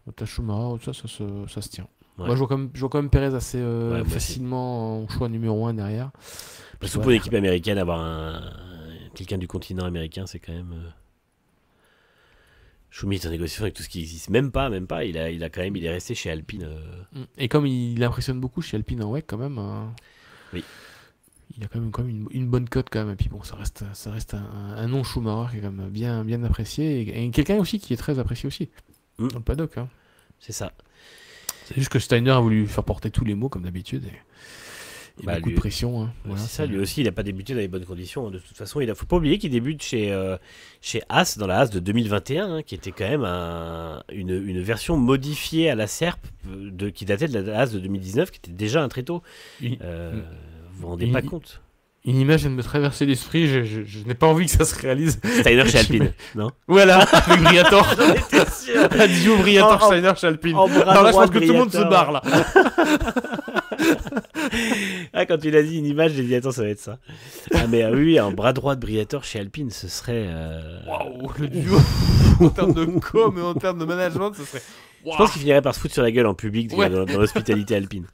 Bottas, Schumacher, ça se tient. Ouais. Moi, je vois quand même Perez assez moi aussi. facilement en choix numéro 1 derrière. Parce que pour une équipe américaine, avoir quelqu'un du continent américain, c'est quand même. Schumi est en négociation avec tout ce qui existe. Même pas. Il est resté chez Alpine. Et comme il impressionne beaucoup chez Alpine en WEC, quand même. Oui. Il a quand même une bonne cote quand même. Et puis bon, ça reste un nom Schumacher qui est quand même bien apprécié. Et quelqu'un aussi qui est très apprécié aussi. Dans le paddock. Hein. C'est ça. C'est juste que Steiner a voulu lui faire porter tous les mots comme d'habitude. Et beaucoup de pression. Hein. Voilà, c'est ça, lui aussi, il n'a pas débuté dans les bonnes conditions. Hein. De toute façon, il ne faut pas oublier qu'il débute chez Haas, dans la Haas de 2021, hein, qui était quand même une version modifiée à la SERP qui datait de la Haas de 2019, qui était déjà un tréteau. Vous vous rendez pas compte? Une image vient de me traverser l'esprit, je n'ai pas envie que ça se réalise. Steiner chez Alpine, non? Voilà, avec Briator. J'en étais sûr. Adieu Briator, Steiner chez Alpine. Alors là, je pense que tout le monde se barre là. Quand tu l'as dit, une image, j'ai dit attends, ça va être ça. Ah mais oui, un bras droit de Briator chez Alpine, ce serait. Waouh, le duo en termes de com et en termes de management, ce serait. Je pense qu'il finirait par se foutre sur la gueule en public dans l'hospitalité alpine.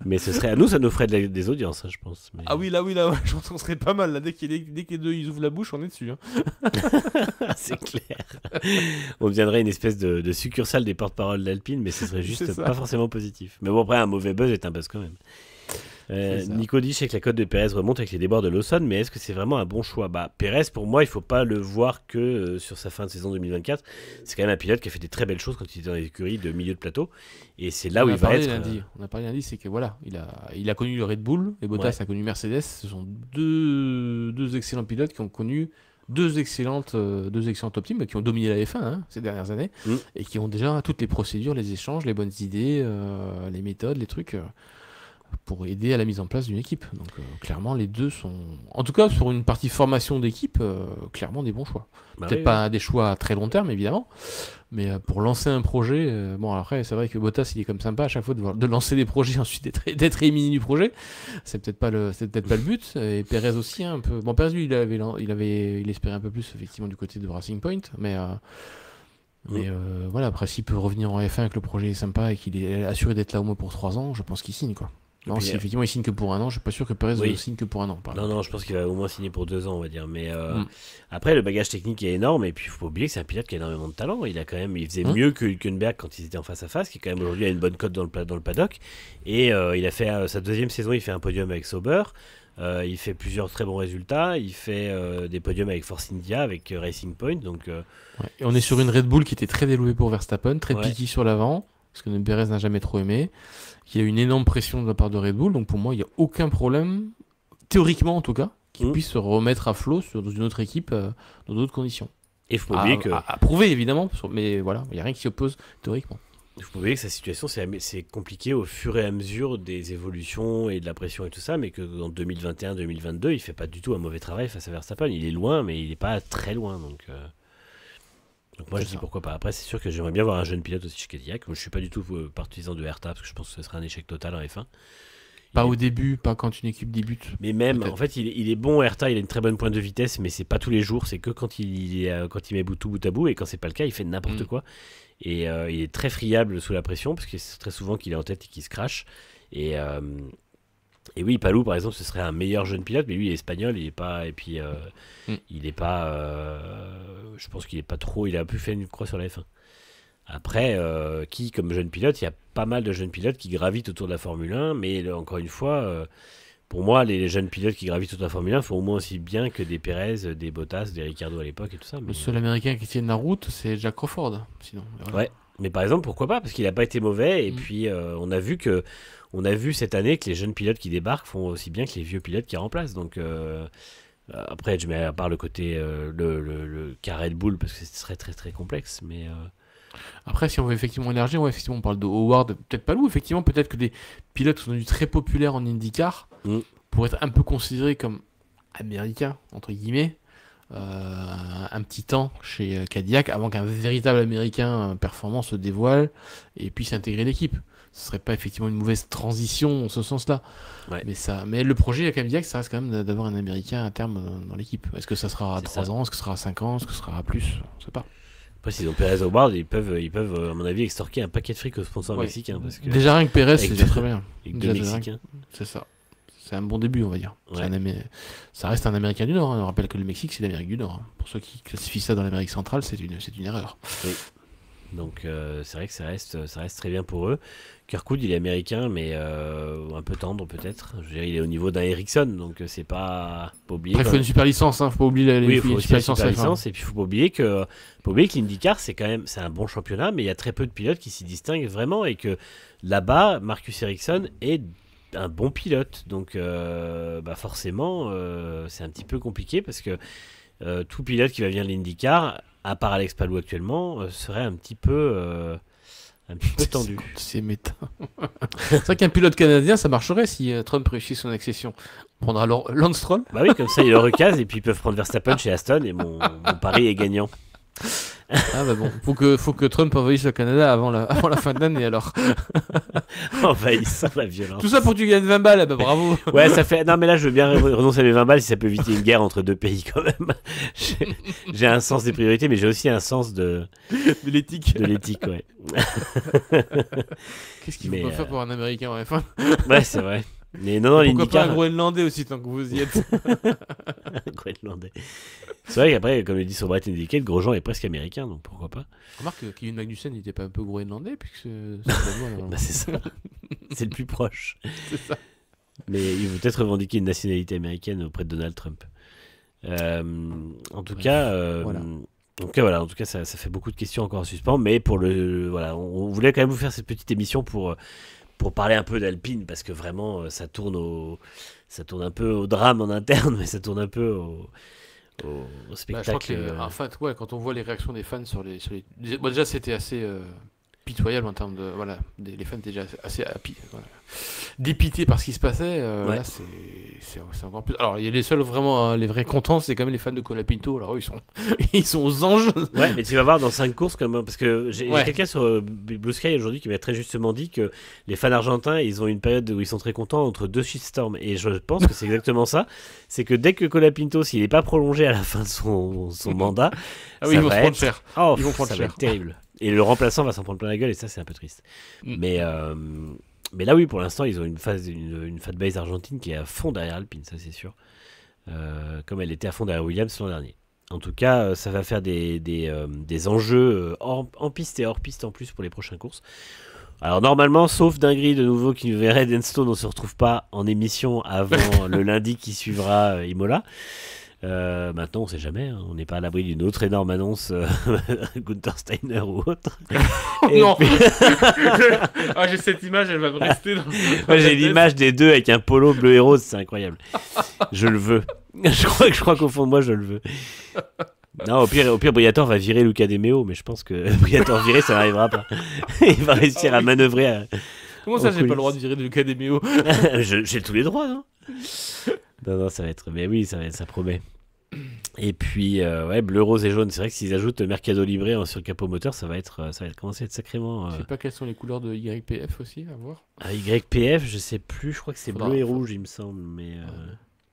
Mais ce serait à nous, ça nous ferait des audiences, hein, je pense. Mais... Ah oui, là, je pense qu'on serait pas mal là. Dès que les deux ils ouvrent la bouche, on est dessus. Hein. C'est clair. On deviendrait une espèce de succursale des porte-paroles d'Alpine, mais ce serait juste pas forcément positif. Mais bon, après, un mauvais buzz est un buzz quand même. Nico dit, je sais que la cote de Perez remonte avec les débords de Lawson, mais est-ce que c'est vraiment un bon choix? Perez, pour moi, il faut pas le voir que sur sa fin de saison 2024. C'est quand même un pilote qui a fait des très belles choses quand il était dans les écuries de milieu de plateau, et c'est là où il va être. On a parlé lundi, c'est que voilà, il a connu le Red Bull et Bottas a connu Mercedes. Ce sont deux excellents pilotes qui ont connu deux excellentes top teams qui ont dominé la F1 ces dernières années et qui ont déjà toutes les procédures, les échanges, les bonnes idées, les méthodes, les trucs. Pour aider à la mise en place d'une équipe. Donc clairement les deux sont, en tout cas sur une partie formation d'équipe, clairement des bons choix. Peut-être pas des choix à très long terme évidemment, mais pour lancer un projet, bon après c'est vrai que Bottas il est comme sympa à chaque fois de lancer des projets ensuite d'être éliminé du projet, c'est peut-être pas le but. Et Perez aussi un peu. Bon Perez lui il espérait un peu plus effectivement du côté de Racing Point, mais voilà, après s'il peut revenir en F1 et que le projet est sympa et qu'il est assuré d'être là au moins pour 3 ans, je pense qu'il signe quoi. Non, si effectivement il signe que pour un an, je suis pas sûr que Perez signe que pour un an. Non, je pense qu'il va au moins signer pour 2 ans, on va dire. Mais après, le bagage technique est énorme. Et puis, il faut pas oublier que c'est un pilote qui a énormément de talent. Il faisait mieux que Hülkenberg quand ils étaient en face à face, qui quand même aujourd'hui a une bonne cote dans le paddock. Et il a fait sa deuxième saison, il fait un podium avec Sauber. Il fait plusieurs très bons résultats. Il fait des podiums avec Force India, avec Racing Point. Donc, et on est sur une Red Bull qui était très développée pour Verstappen, très piquée sur l'avant, parce que Perez n'a jamais trop aimé. Il y a une énorme pression de la part de Red Bull, donc pour moi, il n'y a aucun problème, théoriquement en tout cas, qu'il puisse se remettre à flot dans une autre équipe, dans d'autres conditions. Et il faut pas oublier que... À prouver, évidemment, mais voilà, il n'y a rien qui s'y oppose théoriquement. Il faut pas oublier que sa situation, c'est compliqué au fur et à mesure des évolutions et de la pression et tout ça, mais qu'en 2021-2022, il fait pas du tout un mauvais travail face à Verstappen. Il est loin, mais il n'est pas très loin, donc moi je dis pourquoi pas. Après, c'est sûr que j'aimerais bien voir un jeune pilote aussi chez Cadillac. Je suis pas du tout partisan de Hertha parce que je pense que ce serait un échec total en F1. Pas au début, pas quand une équipe débute. Mais même, en fait, il est bon, Hertha, il a une très bonne pointe de vitesse, mais c'est pas tous les jours, c'est que quand il met bout à bout, et quand c'est pas le cas, il fait n'importe quoi. Et il est très friable sous la pression, parce que c'est très souvent qu'il est en tête et qu'il se crache. Et oui, Palou, par exemple, ce serait un meilleur jeune pilote, mais lui, il est espagnol, il est pas... Et puis, il est pas... je pense qu'il est pas trop... Il a un peu fait une croix sur la F1. Après, comme jeune pilote, il y a pas mal de jeunes pilotes qui gravitent autour de la Formule 1, mais encore une fois, pour moi, les jeunes pilotes qui gravitent autour de la Formule 1 font au moins aussi bien que des Pérez, des Bottas, des Ricciardo à l'époque et tout ça. Mais... Le seul américain qui tienne la route, c'est Jack Crawford, sinon. Ouais, mais par exemple, pourquoi pas? Parce qu'il n'a pas été mauvais, et puis on a vu cette année que les jeunes pilotes qui débarquent font aussi bien que les vieux pilotes qui remplacent, donc... après, je mets à part le côté le cas Red Bull, parce que ce serait très très complexe, mais... Après, si on veut effectivement élargir, effectivement, on parle de Howard, peut-être pas Palou, effectivement, peut-être que des pilotes qui sont devenus très populaires en IndyCar pourraient être un peu considérés comme américains, entre guillemets, un petit temps chez Cadillac, avant qu'un véritable américain performant se dévoile et puisse intégrer l'équipe. Ce serait pas effectivement une mauvaise transition en ce sens-là. Ouais. Mais le projet à Cadillac, ça reste quand même d'avoir un américain à terme dans l'équipe. Est-ce que ça sera à 3 ans, est-ce que ce sera à 5 ans, est-ce que ce sera à plus? Je sais pas. Après, s'ils ont Perez Howard, ils peuvent, à mon avis, extorquer un paquet de fric aux sponsors mexicains. Parce que déjà rien que Perez, c'est déjà très bien. Avec deux Mexicains. C'est ça. C'est un bon début, on va dire. Ouais. Ça reste un Américain du Nord. On rappelle que le Mexique, c'est l'Amérique du Nord. Pour ceux qui classifient ça dans l'Amérique centrale, c'est une erreur. Oui. Donc, c'est vrai que ça reste très bien pour eux. Kirkwood, il est américain, mais un peu tendre peut-être. Je veux dire, il est au niveau d'un Ericsson, donc c'est pas oublier. Après, il faut une super licence, faut pas oublier il faut aussi une super licence. Et puis, il faut pas oublier que l'IndyCar, c'est un bon championnat, mais il y a très peu de pilotes qui s'y distinguent vraiment, et que là-bas, Marcus Ericsson est un bon pilote. Donc, forcément, c'est un petit peu compliqué parce que tout pilote qui va venir de l'IndyCar, à part Alex Palou actuellement, serait un petit peu tendu. C'est méta. C'est vrai qu'un pilote canadien, ça marcherait si Trump réussit son accession. On prendra alors Lance Stroll. Bah oui, comme ça, il le recase et puis ils peuvent prendre Verstappen chez Aston et mon pari est gagnant. Ah bah bon, faut que Trump envahisse le Canada avant la fin de l'année alors. Envahisse la violence. Tout ça pour que tu gagnes 20 balles, bah bravo. Ouais, ça fait. Non mais là je veux bien renoncer à mes 20 balles si ça peut éviter une guerre entre deux pays quand même. J'ai un sens des priorités, mais j'ai aussi un sens de l'éthique. De l'éthique, ouais. Qu'est-ce qu'il faut faire pour un Américain en F1? Ouais, c'est vrai. Mais non, pourquoi pas un Groenlandais aussi tant que vous y êtes. Groenlandais. C'est vrai qu'après, comme le dit sur Brett Indicated, Grosjean est presque américain, donc pourquoi pas. Remarque que Kevin Magnussen n'était pas un peu groenlandais, puisque c'est ça. C'est le plus proche. C'est ça. Mais il veut peut-être revendiquer une nationalité américaine auprès de Donald Trump. En tout cas, voilà. En tout cas, ça fait beaucoup de questions encore en suspens, mais on voulait quand même vous faire cette petite émission pour parler un peu d'Alpine, parce que vraiment, ça tourne un peu au drame en interne, mais ça tourne un peu au spectacle. En fait, quand on voit les réactions des fans sur les... déjà, c'était assez pitoyable en termes de... Voilà, les fans étaient déjà assez dépités par ce qui se passait. Là, c'est encore plus... Alors, il y a les seuls vraiment, les vrais contents, c'est quand même les fans de Colapinto. Alors, ils sont aux anges. Ouais, mais tu vas voir dans 5 courses, parce que j'ai quelqu'un sur Blue Sky aujourd'hui qui m'a très justement dit que les fans argentins, ils ont une période où ils sont très contents entre 2 shitstorms. Et je pense que c'est exactement ça. C'est que dès que Colapinto, s'il n'est pas prolongé à la fin de son mandat, ils vont se prendre cher. Ils vont prendre cher. Terrible. Et le remplaçant va s'en prendre plein la gueule, et ça, c'est un peu triste. Mais Mais là, oui, pour l'instant, ils ont une fanbase argentine qui est à fond derrière Alpine, ça c'est sûr. Comme elle était à fond derrière Williams l'an dernier. En tout cas, ça va faire des enjeux en piste et hors piste en plus pour les prochaines courses. Alors normalement, sauf dinguerie de nouveau qui nous verrait Enstone, on se retrouve pas en émission avant le lundi qui suivra Imola. Maintenant, on sait jamais, hein, on n'est pas à l'abri d'une autre énorme annonce, Gunther Steiner ou autre. Non. Ah, j'ai cette image, elle va me rester dans Moi, j'ai l'image des deux avec un polo bleu et rose, c'est incroyable. Je le veux. Je crois qu'au fond de moi, je le veux. Non, au pire, Briatore va virer Luca De Meo, mais je pense que Briatore viré, ça n'arrivera pas. Il va réussir à manœuvrer. Comment ça, j'ai pas le droit de virer Luca De Meo? J'ai tous les droits, non? Non, ça va être. Mais oui, ça promet. Et puis, ouais, bleu, rose et jaune. C'est vrai que s'ils ajoutent Mercado Libre sur le capot moteur, ça va commencer à être sacrément. Je sais pas quelles sont les couleurs de YPF aussi, à voir. YPF, je sais plus. Je crois que c'est bleu et rouge, il me semble. Mais.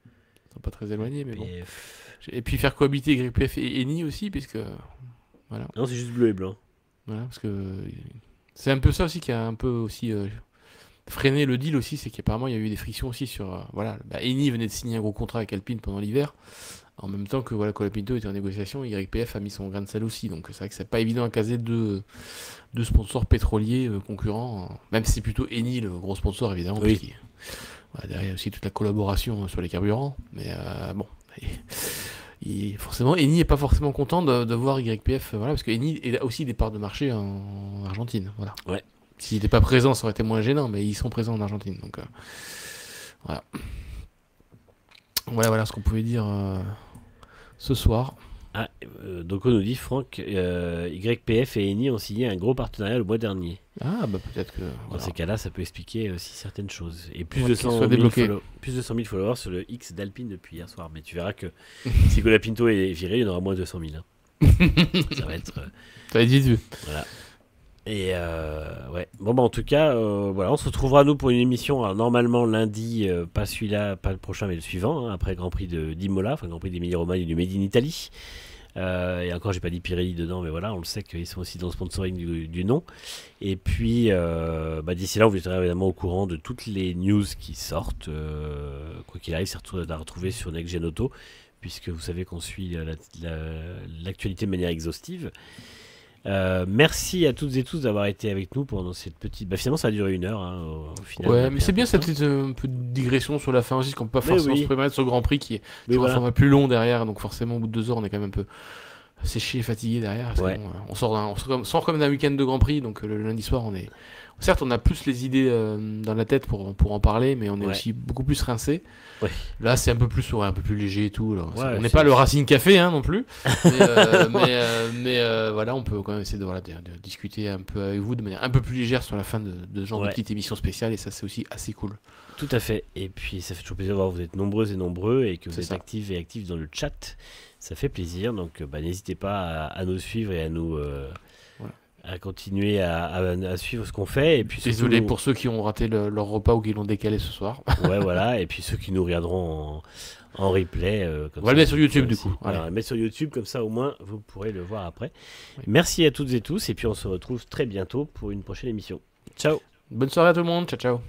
Ils sont pas très éloignés, mais bon. YPF. Et puis faire cohabiter YPF et Eni aussi, puisque. Voilà. Non, c'est juste bleu et blanc. Voilà, parce que. C'est un peu ça aussi qui a un peu aussi. Freiné le deal aussi, c'est qu'apparemment il y a eu des frictions aussi sur. Voilà, Eni venait de signer un gros contrat avec Alpine pendant l'hiver. En même temps que voilà, Colapinto était en négociation, YPF a mis son grain de sel aussi. Donc c'est vrai que c'est pas évident à caser deux sponsors pétroliers concurrents. Même si c'est plutôt Eni le gros sponsor évidemment. Oui. Voilà, derrière aussi toute la collaboration sur les carburants. Mais bon. Forcément, Eni n'est pas forcément content de voir YPF. Voilà, parce que Eni a aussi des parts de marché en Argentine. Voilà. Ouais. S'il n'était pas présent, ça aurait été moins gênant, mais ils sont présents en Argentine. Donc voilà. Voilà ce qu'on pouvait dire ce soir. Ah, donc on nous dit, Franck, YPF et Eni ont signé un gros partenariat le mois dernier. Ah, bah peut-être que. Dans ces cas-là, ça peut expliquer aussi certaines choses. Et plus Ouais, de qu'il 100 soit 000 débloqué. plus de 100 000 followers sur le X d'Alpine depuis hier soir. Mais tu verras que si Colapinto est viré, il y en aura moins de 200 000. Hein. Ça va être. Ça va être vite vu. Voilà. Et ouais. Bon, bah en tout cas, voilà, on se retrouvera nous pour une émission. Alors, normalement lundi, pas celui-là, pas le prochain, mais le suivant, hein, après le Grand Prix d'Imola, enfin le Grand Prix d'Emilia-Romagna et du Made in Italy. Et encore, j'ai pas dit Pirelli dedans, mais voilà, on le sait qu'ils sont aussi dans le sponsoring du nom. Et puis, d'ici là, on vous sera évidemment au courant de toutes les news qui sortent. Quoi qu'il arrive, c'est à retrouver sur Next Gen Auto, puisque vous savez qu'on suit l'actualité de manière exhaustive. Merci à toutes et tous d'avoir été avec nous pendant cette petite. Finalement, ça a duré 1 heure. Hein, au final, Ouais, mais c'est bien cette petite un peu de digression sur la fin aussi, qu'on peut pas forcément se permettre sur le Grand Prix qui est un format plus long derrière, donc forcément au bout de 2 heures, on est quand même un peu séché et fatigué derrière. Parce que, bon, on sort comme d'un week-end de Grand Prix, donc le lundi soir, certes, on a plus les idées dans la tête pour en parler, mais on est aussi beaucoup plus rincé. Ouais. Là, c'est un peu plus léger et tout. Là. On n'est pas le Racing Café non plus. Mais voilà, on peut quand même essayer de discuter un peu avec vous de manière un peu plus légère sur la fin de ce genre de petite émission spéciale. Et ça, c'est aussi assez cool. Tout à fait. Et puis, ça fait toujours plaisir de voir que vous êtes nombreuses et nombreux et que vous êtes actifs et actifs dans le chat. Ça fait plaisir. Donc, n'hésitez pas à nous suivre et à nous... à continuer à suivre ce qu'on fait. Et puis désolé pour ceux qui ont raté leur repas ou qui l'ont décalé ce soir. Ouais, voilà. Et puis ceux qui nous regarderont en replay. On va le mettre sur YouTube du coup. Voilà, on va le mettre sur YouTube, comme ça au moins vous pourrez le voir après. Oui. Merci à toutes et tous. Et puis on se retrouve très bientôt pour une prochaine émission. Ciao. Bonne soirée à tout le monde. Ciao, ciao.